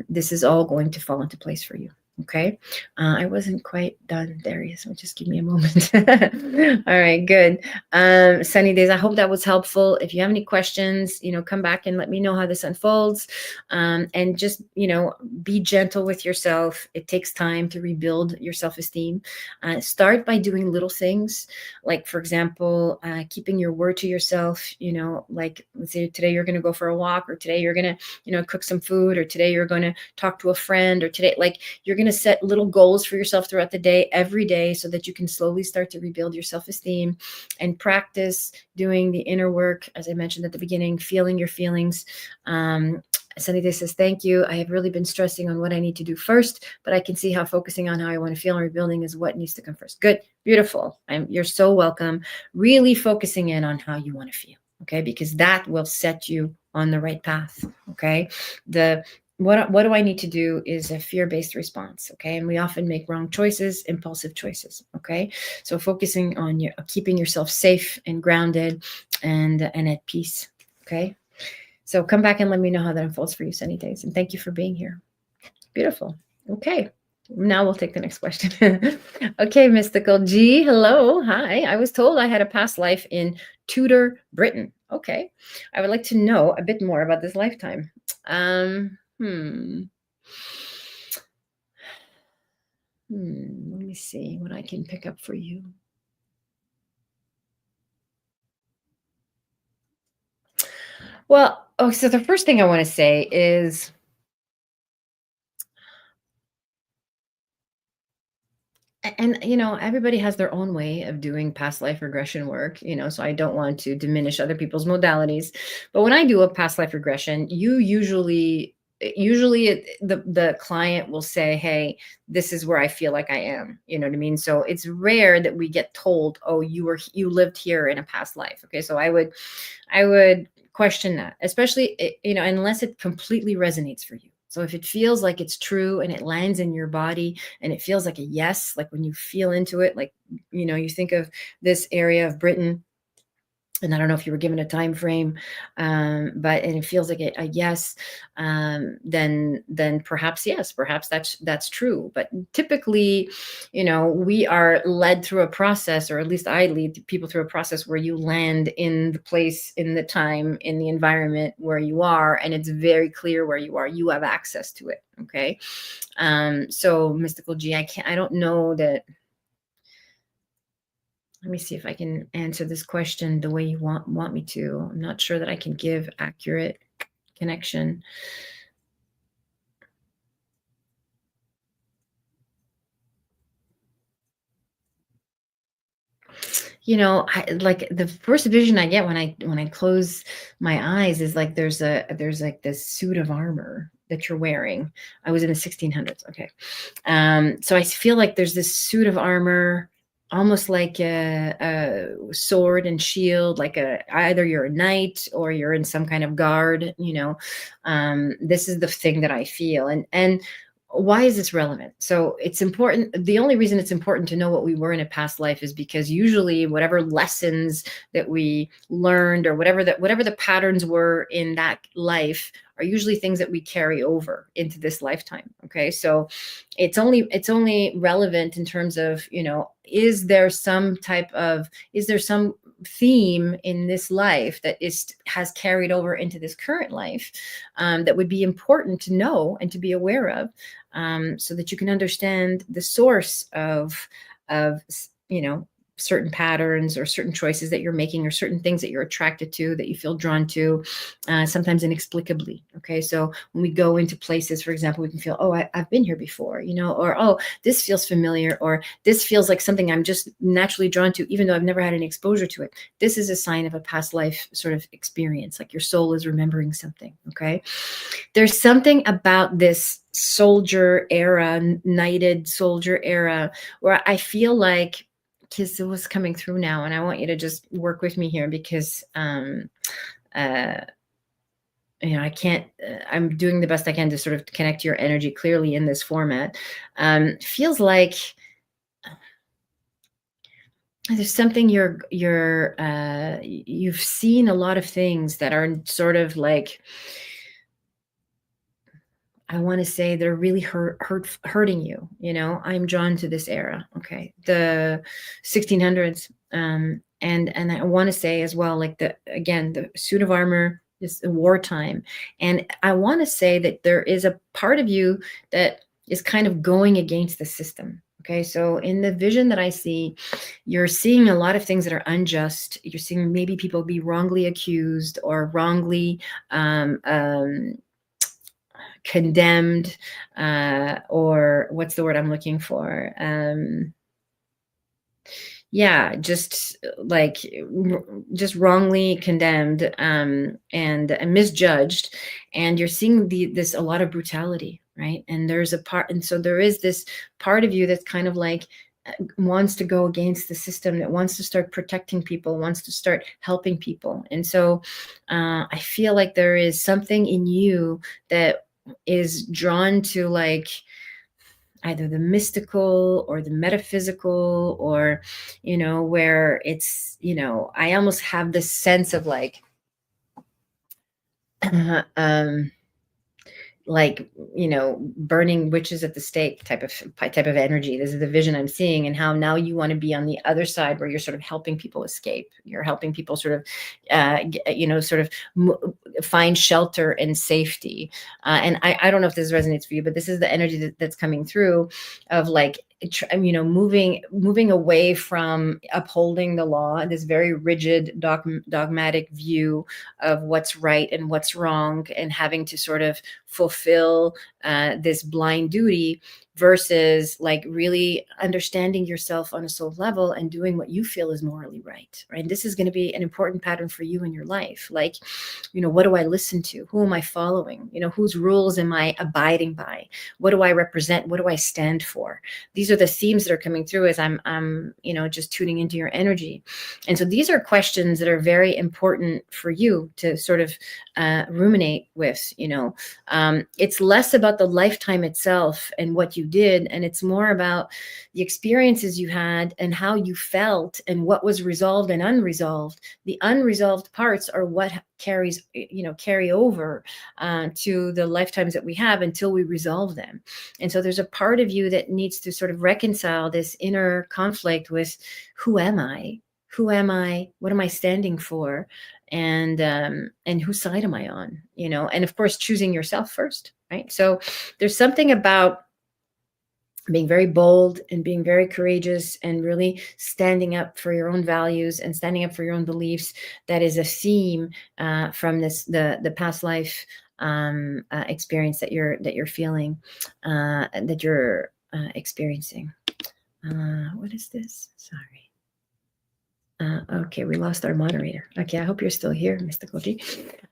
This is all going to fall into place for you. Okay. I wasn't quite done, Darius, so just give me a moment. All right, good. Sunny days. I hope that was helpful. If you have any questions, come back and let me know how this unfolds. And just, be gentle with yourself. It takes time to rebuild your self-esteem. Start by doing little things, like, for example, keeping your word to yourself. Like, let's say today you're going to go for a walk, or today you're going to, cook some food, or today you're going to talk to a friend, or today, like, you're going to set little goals for yourself throughout the day, every day, so that you can slowly start to rebuild your self-esteem and practice doing the inner work. As I mentioned at the beginning, feeling your feelings. Sunny Day says, thank you. I have really been stressing on what I need to do first, but I can see how focusing on how I want to feel and rebuilding is what needs to come first. Good. Beautiful. You're so welcome. Really focusing in on how you want to feel. Okay. Because that will set you on the right path. Okay. What do I need to do is a fear-based response. Okay. And we often make wrong choices, impulsive choices. Okay. So focusing on keeping yourself safe and grounded and at peace. Okay. So come back and let me know how that unfolds for you, Sunny Days. And thank you for being here. Beautiful. Okay. Now we'll take the next question. Okay, Mystical G. Hello. Hi. I was told I had a past life in Tudor, Britain. Okay. I would like to know a bit more about this lifetime. Let me see what I can pick up for you. Well, so the first thing I want to say is, and everybody has their own way of doing past life regression work, so I don't want to diminish other people's modalities. But when I do a past life regression, the client will say, hey, this is where I feel like I am. You know what I mean? So it's rare that we get told, oh, you lived here in a past life. Okay. So I would question that, especially, unless it completely resonates for you. So if it feels like it's true and it lands in your body and it feels like a yes, like when you feel into it, like, you think of this area of Britain, and I don't know if you were given a time frame, and it feels like a yes, then perhaps yes, perhaps that's true. But typically, we are led through a process, or at least I lead people through a process where you land in the place, in the time, in the environment where you are, and it's very clear where you are. You have access to it. Okay, so Mystical G, I don't know that. Let me see if I can answer this question the way you want me to. I'm not sure that I can give accurate connection. Like the first vision I get when I close my eyes is like there's like this suit of armor that you're wearing. I was in the 1600s. Okay. So I feel like there's this suit of armor, almost like a sword and shield, like either you're a knight or you're in some kind of guard. This is the thing that I feel, and why is this relevant? So it's important. The only reason it's important to know what we were in a past life is because usually whatever lessons that we learned, or whatever the patterns were in that life, are usually things that we carry over into this lifetime. Okay. So it's only relevant in terms of, is there some theme in this life that has carried over into this current life, that would be important to know and to be aware of, so that you can understand the source of certain patterns or certain choices that you're making or certain things that you're attracted to, that you feel drawn to, sometimes inexplicably. Okay, so when we go into places, for example, we can feel, oh, I've been here before, or oh, this feels familiar, or this feels like something I'm just naturally drawn to, even though I've never had any exposure to it. This is a sign of a past life sort of experience, like your soul is remembering something. Okay, there's something about this soldier era, knighted soldier era, where I feel like, because it was coming through now, and I want you to just work with me here, because uh, I can't, I'm doing the best I can to sort of connect to your energy clearly in this format. Feels like there's something you've seen a lot of things that are sort of like, I want to say they're really hurting you. I'm drawn to this era. Okay. The 1600s. And I want to say as well, like the suit of armor is wartime. And I want to say that there is a part of you that is kind of going against the system. Okay. So in the vision that I see, you're seeing a lot of things that are unjust. You're seeing maybe people be wrongly accused or wrongly, condemned, or what's the word I'm looking for? Yeah, just like just wrongly condemned, and misjudged. And you're seeing this a lot of brutality, right? And so there is this part of you that's kind of like, wants to go against the system, that wants to start protecting people, wants to start helping people. And so I feel like there is something in you that is drawn to, like, either the mystical or the metaphysical, or where it's, I almost have this sense of like um like, burning witches at the stake type of energy. This is the vision I'm seeing, and how now you want to be on the other side, where you're sort of helping people escape. You're helping people sort of sort of find shelter and safety. And I don't know if this resonates for you, but this is the energy that's coming through, of like, moving away from upholding the law, this very rigid dogmatic view of what's right and what's wrong, and having to sort of fulfill this blind duty, versus like really understanding yourself on a soul level and doing what you feel is morally right. And this is going to be an important pattern for you in your life. Like, what do I listen to? Who am I following? Whose rules am I abiding by? What do I represent? What do I stand for? These are the themes that are coming through as I'm just tuning into your energy. And so these are questions that are very important for you to sort of ruminate with. It's less about the lifetime itself and what you did, and it's more about the experiences you had and how you felt and what was resolved and unresolved. The unresolved parts are what carry over to the lifetimes that we have, until we resolve them. And so there's a part of you that needs to sort of reconcile this inner conflict with, who am I? Who am I? What am I standing for? And whose side am I on? And of course, choosing yourself first, right? So there's something about being very bold and being very courageous and really standing up for your own values and standing up for your own beliefs. That is a theme from the past life experience that you're feeling, that you're experiencing. What is this? Sorry. Okay, we lost our moderator. Okay, I hope you're still here, Mystical G.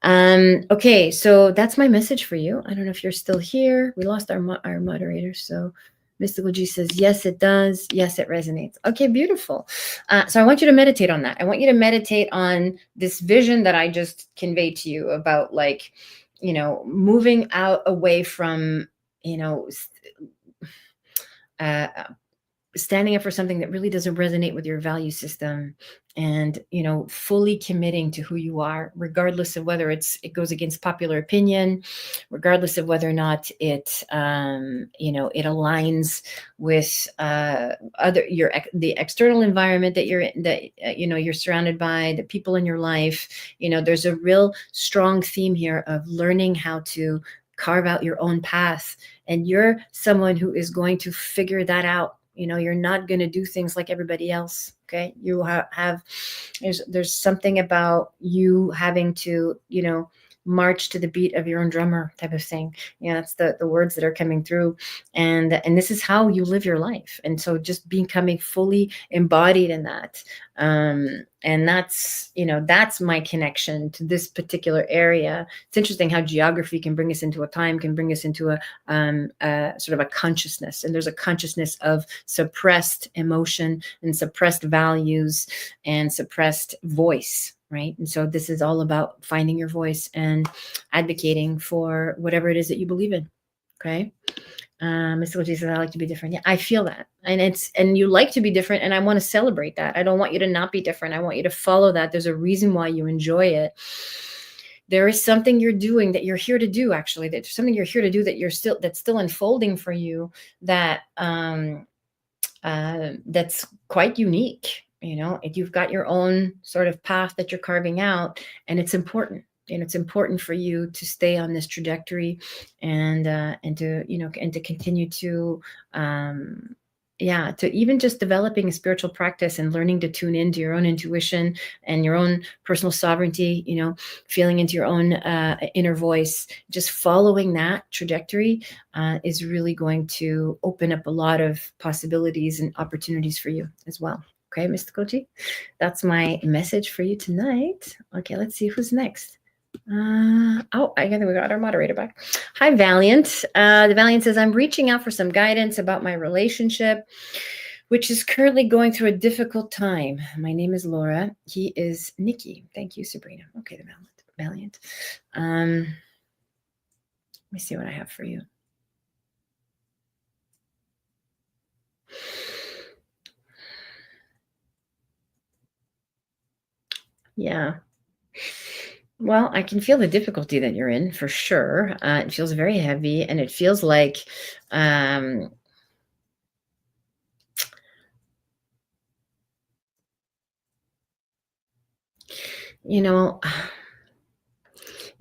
Okay, so that's my message for you. I don't know if you're still here. We lost our moderator, so Mystical G says, yes, it does. Yes, it resonates. Okay, beautiful. So I want you to meditate on that. I want you to meditate on this vision that I just conveyed to you about, like, moving out away from, standing up for something that really doesn't resonate with your value system, and fully committing to who you are, regardless of whether it goes against popular opinion, regardless of whether or not it it aligns with the external environment that you're surrounded by, the people in your life. There's a real strong theme here of learning how to carve out your own path, and you're someone who is going to figure that out. You're not going to do things like everybody else. Okay. You have there's something about you having to, march to the beat of your own drummer type of thing. That's the words that are coming through. And this is how you live your life. And so just becoming fully embodied in that. And that's my connection to this particular area. It's interesting how geography can bring us into a time, can bring us into a sort of a consciousness. And there's a consciousness of suppressed emotion and suppressed values and suppressed voice, right? And so this is all about finding your voice and advocating for whatever it is that you believe in. Okay. Mr. Luigi says, I like to be different. Yeah, I feel that. And you like to be different. And I want to celebrate that. I don't want you to not be different. I want you to follow that. There's a reason why you enjoy it. There is something you're doing that you're here to do, actually. There's something you're here to do that's still unfolding for you that that's quite unique. You've got your own sort of path that you're carving out, and it's important. And it's important for you to stay on this trajectory, and to continue to to even just developing a spiritual practice and learning to tune into your own intuition and your own personal sovereignty, feeling into your own inner voice. Just following that trajectory is really going to open up a lot of possibilities and opportunities for you as well. Okay, Mr. Koji, that's my message for you tonight. Okay, let's see who's next. I think we got our moderator back. Hi, Valiant. The Valiant says, I'm reaching out for some guidance about my relationship, which is currently going through a difficult time. My name is Laura. He is Nikki. Thank you, Sabrina. Okay, the Valiant. Let me see what I have for you. Yeah. Well, I can feel the difficulty that you're in for sure. It feels very heavy, and it feels like, there's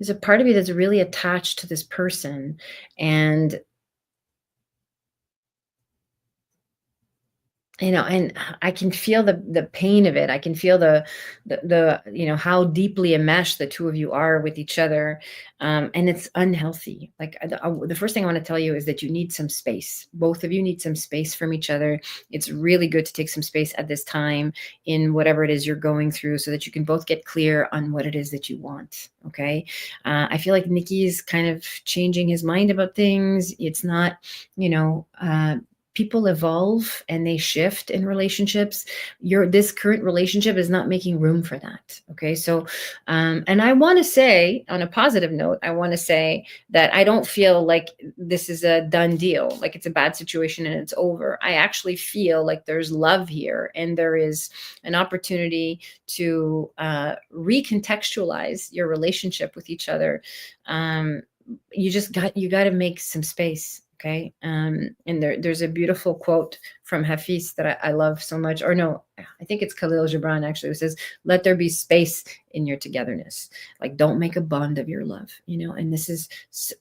a part of you that's really attached to this person, and and I can feel the pain of it. I can feel the how deeply enmeshed the two of you are with each other, and it's unhealthy. Like the first thing I want to tell you is that you need some space. Both of you need some space from each other. It's really good to take some space at this time in whatever it is you're going through, so that you can both get clear on what it is that you want. Okay, I feel like Nikki's kind of changing his mind about things. It's not, people evolve and they shift in relationships. This current relationship is not making room for that. Okay. So, and I want to say, on a positive note, I want to say that I don't feel like this is a done deal, like it's a bad situation and it's over. I actually feel like there's love here, and there is an opportunity to recontextualize your relationship with each other. You got to make some space. Okay. And there's a beautiful quote from Hafiz that I love so much. Or no, I think it's Khalil Gibran actually, who says, let there be space in your togetherness. Like, don't make a bond of your love, and it's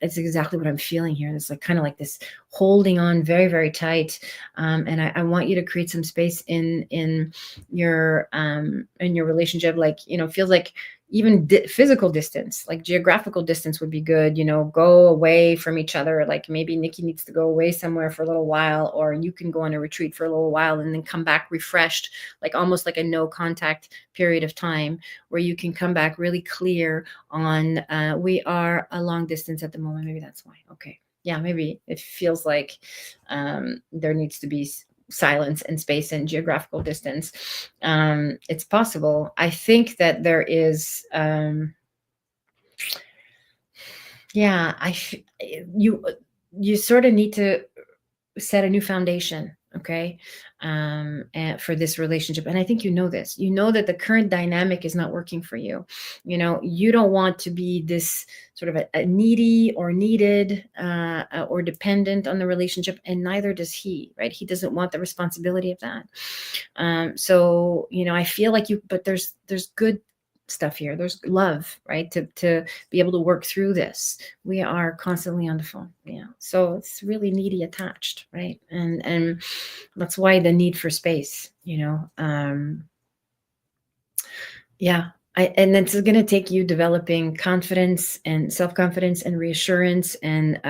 exactly what I'm feeling here. It's like kind of like this holding on very, very tight. And I want you to create some space in your relationship. Like, feels like even physical distance, like geographical distance would be good. Go away from each other. Like maybe Nikki needs to go away somewhere for a little while, or you can go on a retreat for a little while and then come back refreshed, like almost like a no contact period of time where you can come back really clear on, we are a long distance at the moment. Maybe that's why. Okay. Yeah. Maybe it feels like there needs to be silence and space and geographical distance. It's possible. I think that there is, you sort of need to set a new foundation. Okay. And for this relationship. And I think this, that the current dynamic is not working for you. You don't want to be this sort of a needy or needed or dependent on the relationship. And neither does he, right? He doesn't want the responsibility of that. So, I feel like but there's good stuff here. There's love, right? To be able to work through this. We are constantly on the phone. Yeah. So it's really needy attached, right? And that's why the need for space, yeah. And it's going to take you developing confidence and self-confidence and reassurance and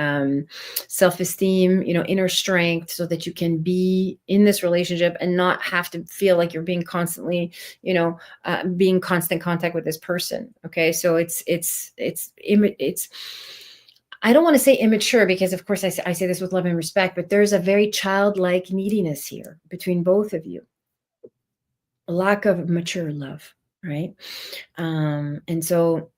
self-esteem, inner strength, so that you can be in this relationship and not have to feel like you're being constantly, being constant contact with this person. Okay. So it's I don't want to say immature, because of course I say this with love and respect, but there's a very childlike neediness here between both of you, a lack of mature love, right? And so,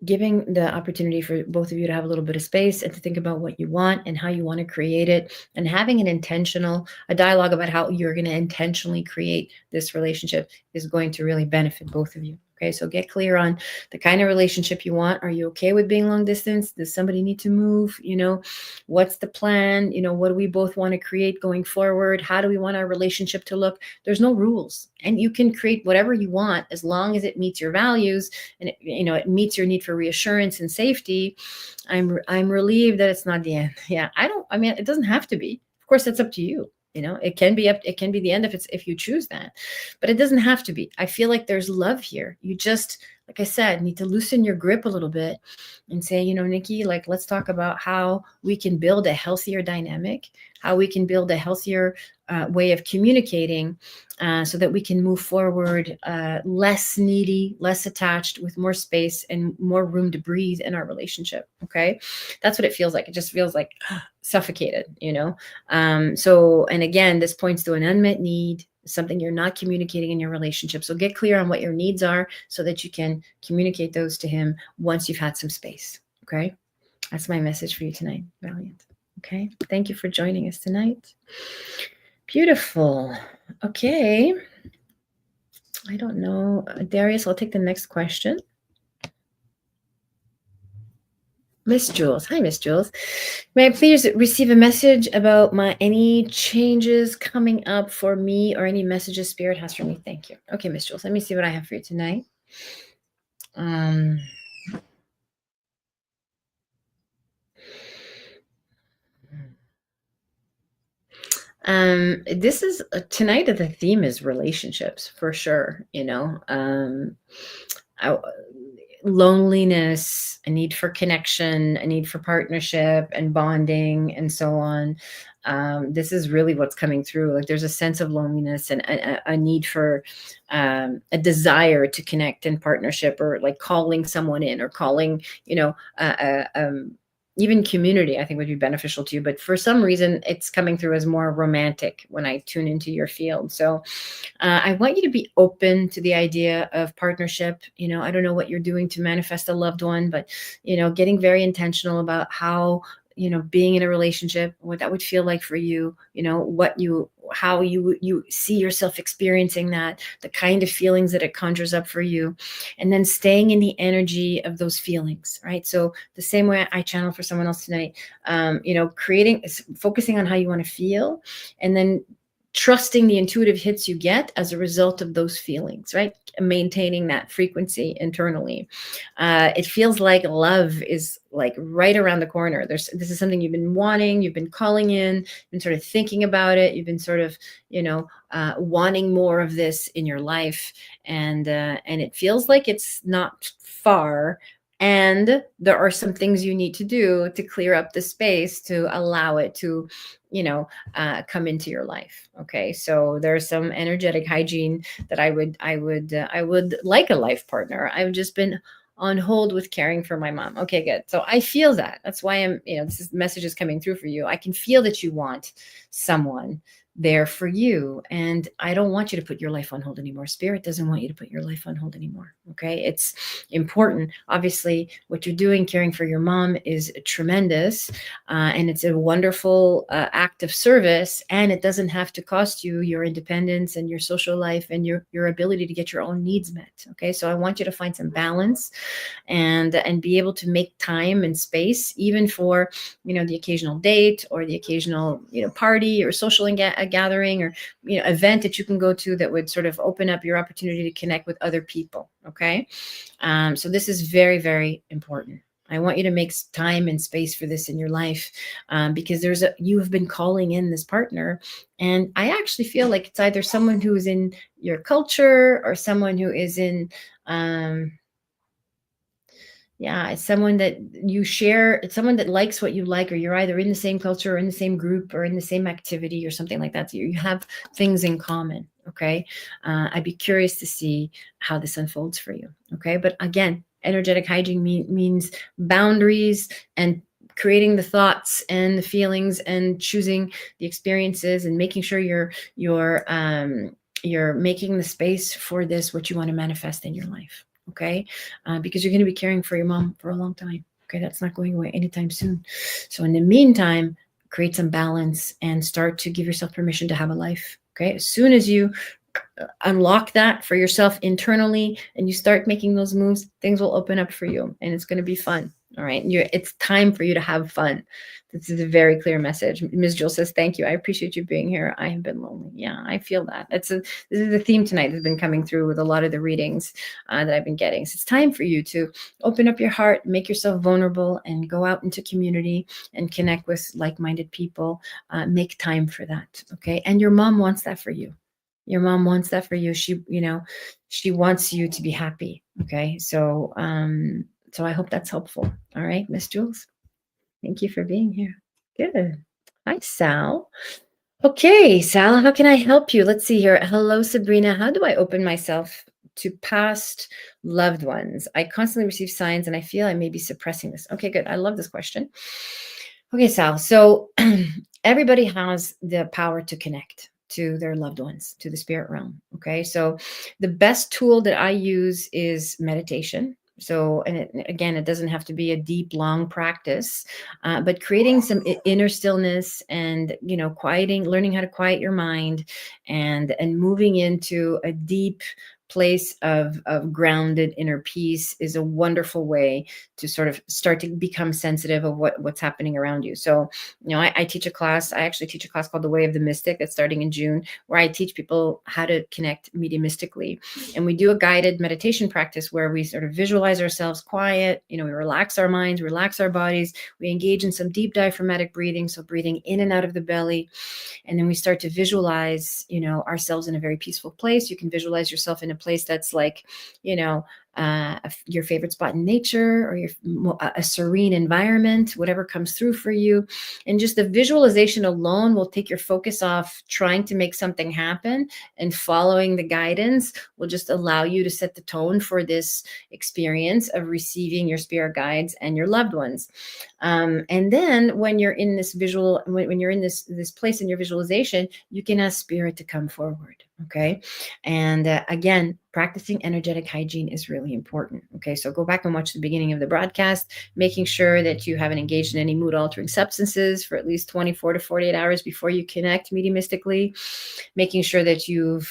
giving the opportunity for both of you to have a little bit of space and to think about what you want and how you want to create it, and having a dialogue about how you're going to intentionally create this relationship is going to really benefit both of you. Okay, so get clear on the kind of relationship you want. Are you okay with being long distance? Does somebody need to move? What's the plan? What do we both want to create going forward? How do we want our relationship to look? There's no rules, and you can create whatever you want as long as it meets your values and it meets your need for reassurance and safety. I'm relieved that it's not the end. Yeah, it doesn't have to be. Of course, that's up to you. It can be the end if you choose that, but it doesn't have to be. I feel like there's love here. You just, like I said, need to loosen your grip a little bit and say, Nikki, like, let's talk about how we can build a healthier dynamic, how we can build a healthier way of communicating, so that we can move forward less needy, less attached, with more space and more room to breathe in our relationship. Okay. That's what it feels like. It just feels like suffocated, and again, this points to an unmet need, something you're not communicating in your relationship. So get clear on what your needs are so that you can communicate those to him once you've had some space. Okay. That's my message for you tonight, Valiant. Okay. Thank you for joining us tonight. Beautiful. Okay. I don't know. Darius, I'll take the next question. Miss Jules. Hi, Miss Jules. May I please receive a message about any changes coming up for me, or any messages Spirit has for me? Thank you. Okay, Miss Jules, let me see what I have for you tonight. This is tonight. The theme is relationships for sure. Loneliness, a need for connection, a need for partnership and bonding, and so on. This is really what's coming through. Like, there's a sense of loneliness and a need for a desire to connect in partnership, or like calling someone in, or calling, even community, I think, would be beneficial to you. But for some reason, it's coming through as more romantic when I tune into your field. So I want you to be open to the idea of partnership. I don't know what you're doing to manifest a loved one, but, getting very intentional about how, being in a relationship, what that would feel like for you, how you see yourself experiencing that, the kind of feelings that it conjures up for you, and then staying in the energy of those feelings, right? So the same way I channel for someone else tonight, focusing on how you want to feel, and then trusting the intuitive hits you get as a result of those feelings, right? Maintaining that frequency internally. It feels like love is like right around the corner. This is something you've been wanting, you've been calling in, been sort of thinking about it. You've been sort of, wanting more of this in your life. And it feels like it's not far. And there are some things you need to do to clear up the space to allow it to, come into your life. Okay. So there's some energetic hygiene that I would like a life partner. I've just been on hold with caring for my mom. Okay, good. So I feel that. That's why this message is coming through for you. I can feel that you want someone there for you. And I don't want you to put your life on hold anymore. Spirit doesn't want you to put your life on hold anymore. Okay. It's important. Obviously, what you're doing, caring for your mom, is tremendous. And it's a wonderful act of service. And it doesn't have to cost you your independence and your social life and your ability to get your own needs met. Okay. So I want you to find some balance and be able to make time and space, even for, the occasional date or the occasional, party or social gathering or event that you can go to that would sort of open up your opportunity to connect with other people. Okay. So this is very, very important. I want you to make time and space for this in your life, because you have been calling in this partner. And I actually feel like it's either someone who is in your culture or someone who is in, yeah, it's someone that you share. It's someone that likes what you like, or you're either in the same culture or in the same group or in the same activity or something like that. So you have things in common. Okay. I'd be curious to see how this unfolds for you. Okay. But again, energetic hygiene means boundaries and creating the thoughts and the feelings and choosing the experiences and making sure you're making the space for this, what you want to manifest in your life. Okay. Because you're going to be caring for your mom for a long time. Okay. That's not going away anytime soon. So in the meantime, create some balance and start to give yourself permission to have a life. Okay. As soon as you unlock that for yourself internally and you start making those moves, things will open up for you and it's going to be fun. All right. It's time for you to have fun. This is a very clear message. Ms. Jewel says, thank you. I appreciate you being here. I have been lonely. Yeah, I feel that. This is the theme tonight that's been coming through with a lot of the readings that I've been getting. So it's time for you to open up your heart, make yourself vulnerable, and go out into community and connect with like-minded people. Make time for that. Okay. And your mom wants that for you. Your mom wants that for you. She wants you to be happy. Okay. So I hope that's helpful. All right, Miss Jules. Thank you for being here. Good. Hi, Sal. Okay, Sal, how can I help you? Let's see here. Hello, Sabrina. How do I open myself to past loved ones? I constantly receive signs and I feel I may be suppressing this. Okay, good. I love this question. Okay, Sal. So everybody has the power to connect to their loved ones, to the spirit realm. Okay, so the best tool that I use is meditation. So, and again, it doesn't have to be a deep, long practice, but creating some inner stillness and, quieting, learning how to quiet your mind and moving into a deep place of grounded inner peace is a wonderful way to sort of start to become sensitive of what's happening around you. So, I teach a class. I actually teach a class called The Way of the Mystic that's starting in June, where I teach people how to connect mediumistically. And we do a guided meditation practice where we sort of visualize ourselves quiet, we relax our minds, relax our bodies. We engage in some deep diaphragmatic breathing. So breathing in and out of the belly. And then we start to visualize, ourselves in a very peaceful place. You can visualize yourself in a place that's like, your favorite spot in nature or a serene environment, whatever comes through for you. And just the visualization alone will take your focus off trying to make something happen, and following the guidance will just allow you to set the tone for this experience of receiving your spirit guides and your loved ones. And then when you're in this when you're in this place in your visualization, you can ask spirit to come forward. Okay. And again, practicing energetic hygiene is really important. Okay. So go back and watch the beginning of the broadcast, making sure that you haven't engaged in any mood altering substances for at least 24 to 48 hours before you connect mediumistically, making sure that you're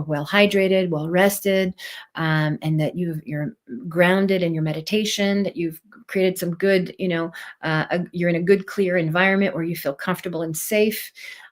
well hydrated, well rested, and that you're grounded in your meditation, that you've created some good, you're in a good, clear environment where you feel comfortable and safe.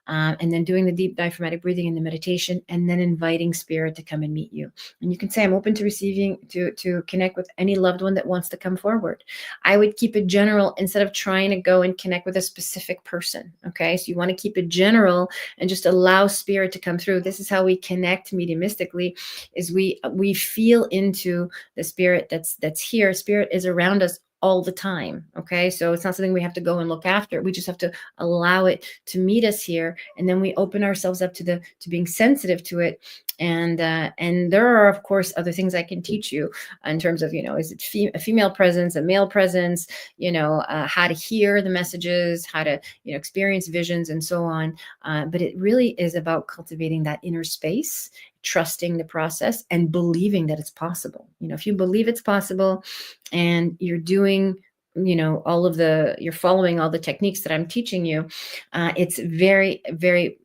And then doing the deep diaphragmatic breathing and the meditation, and then inviting spirit to come and meet you. And you can say, I'm open to receiving, to connect with any loved one that wants to come forward. I would keep it general instead of trying to go and connect with a specific person. Okay. So you want to keep it general and just allow spirit to come through. This is how we connect mediumistically, is we feel into the spirit that's here. Spirit is around us all the time. Okay. So it's not something we have to go and look after. We just have to allow it to meet us here. And then we open ourselves up to being sensitive to it. And there are, of course, other things I can teach you in terms of, is it a female presence, a male presence, how to hear the messages, how to, experience visions and so on. But it really is about cultivating that inner space, trusting the process, and believing that it's possible. If you believe it's possible and you're doing, you're following all the techniques that I'm teaching you, it's very, very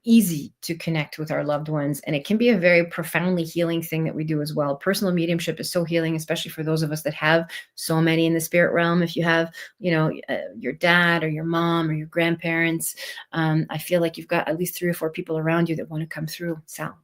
easy to connect with our loved ones, and it can be a very profoundly healing thing that we do as well. Personal mediumship is so healing, especially for those of us that have so many in the spirit realm. If you have, your dad or your mom or your grandparents, I feel like you've got at least 3 or 4 people around you that want to come through, Sal.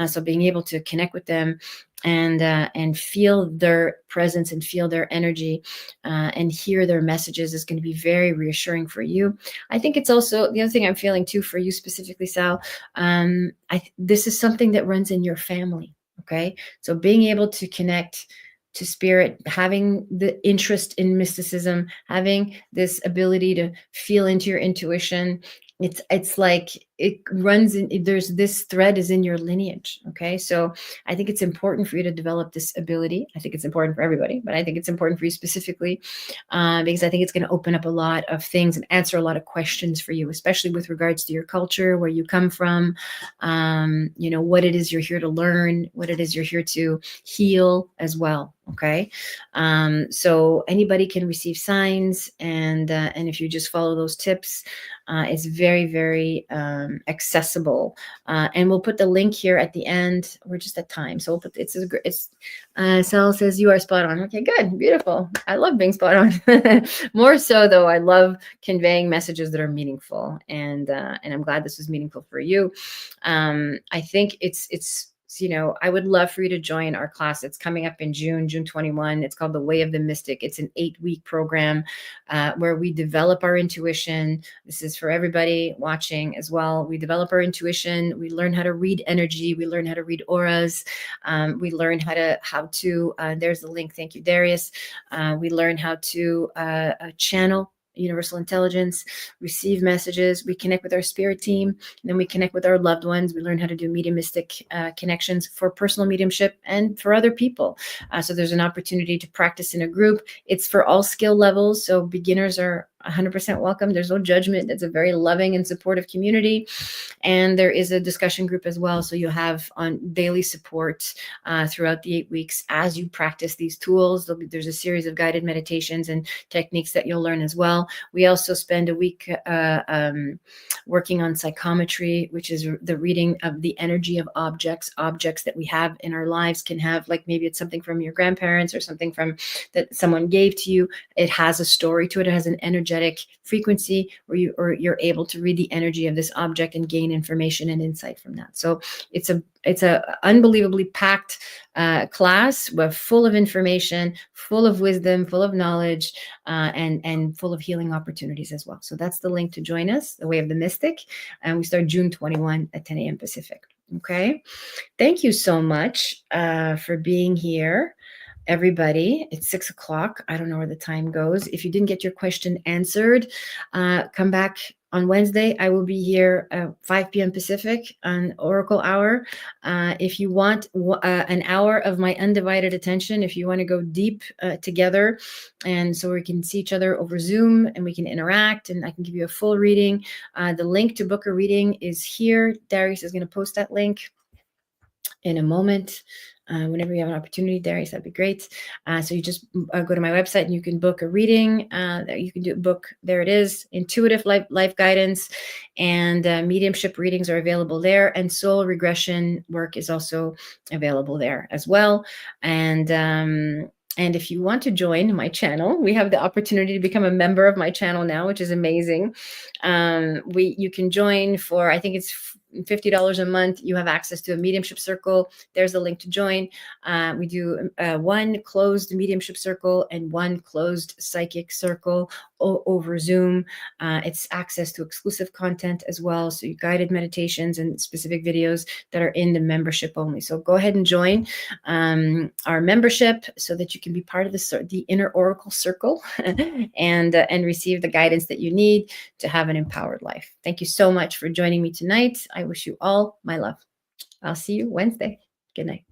So being able to connect with them and feel their presence and feel their energy and hear their messages is going to be very reassuring for you. I think it's also the other thing I'm feeling too for you specifically, Sal. This is something that runs in your family. Okay, so being able to connect to spirit, having the interest in mysticism, having this ability to feel into your intuition, it's like it runs in, there's this thread is in your lineage. Okay, so I think it's important for you to develop this ability. I think it's important for everybody, but I think it's important for you specifically because I think it's going to open up a lot of things and answer a lot of questions for you, especially with regards to your culture, where you come from, what it is you're here to learn, what it is you're here to heal as well. Okay, so anybody can receive signs, and if you just follow those tips, it's very, very accessible. And we'll put the link here at the end. We're just at time, so we'll put Sal says you are spot on. Okay, good, beautiful. I love being spot on. More so though, I love conveying messages that are meaningful, and I'm glad this was meaningful for you. I think it's I would love for you to join our class. It's coming up in June 21. It's called The Way of the Mystic. It's an 8-week program where we develop our intuition. This is for everybody watching as well. We develop our intuition. We learn how to read energy. We learn how to read auras. We learn how to there's the link. Thank you, Darius. We learn how to channel universal intelligence, receive messages. We connect with our spirit team, and then we connect with our loved ones. We learn how to do mediumistic connections for personal mediumship and for other people. So there's an opportunity to practice in a group. It's for all skill levels, so beginners are 100% welcome. There's no judgment. It's a very loving and supportive community. And there is a discussion group as well. So you'll have on daily support throughout the 8 weeks as you practice these tools. There's a series of guided meditations and techniques that you'll learn as well. We also spend a week working on psychometry, which is the reading of the energy of objects that we have in our lives. Can have, like, maybe it's something from your grandparents or something from that someone gave to you. It has a story to it. It has an energetic frequency where you're able to read the energy of this object and gain information and insight from that. So it's a unbelievably packed class. We're full of information, full of wisdom, full of knowledge, and full of healing opportunities as well. So that's the link to join us, The Way of the Mystic. And we start June 21 at 10 a.m. Pacific. Okay. Thank you so much for being here, everybody. It's 6 o'clock. I don't know where the time goes. If you didn't get your question answered, come back on Wednesday. I will be here at 5 p.m. Pacific on Oracle Hour. If you want an hour of my undivided attention, if you want to go deep together, and so we can see each other over Zoom and we can interact and I can give you a full reading. The link to book a reading is here. Darius is going to post that link in a moment. Whenever you have an opportunity, Darius, that'd be great. So you just go to my website and you can book a reading. You can do book. There it is. Intuitive life guidance and mediumship readings are available there, and soul regression work is also available there as well. And if you want to join my channel, we have the opportunity to become a member of my channel now, which is amazing. You can join for, I think it's $50 a month. You have access to a mediumship circle. There's a link to join. We do one closed mediumship circle and one closed psychic circle over Zoom. It's access to exclusive content as well. So you guided meditations and specific videos that are in the membership only. So go ahead and join our membership so that you can be part of the inner Oracle circle and receive the guidance that you need to have an empowered life. Thank you so much for joining me tonight. I wish you all my love. I'll see you Wednesday. Good night.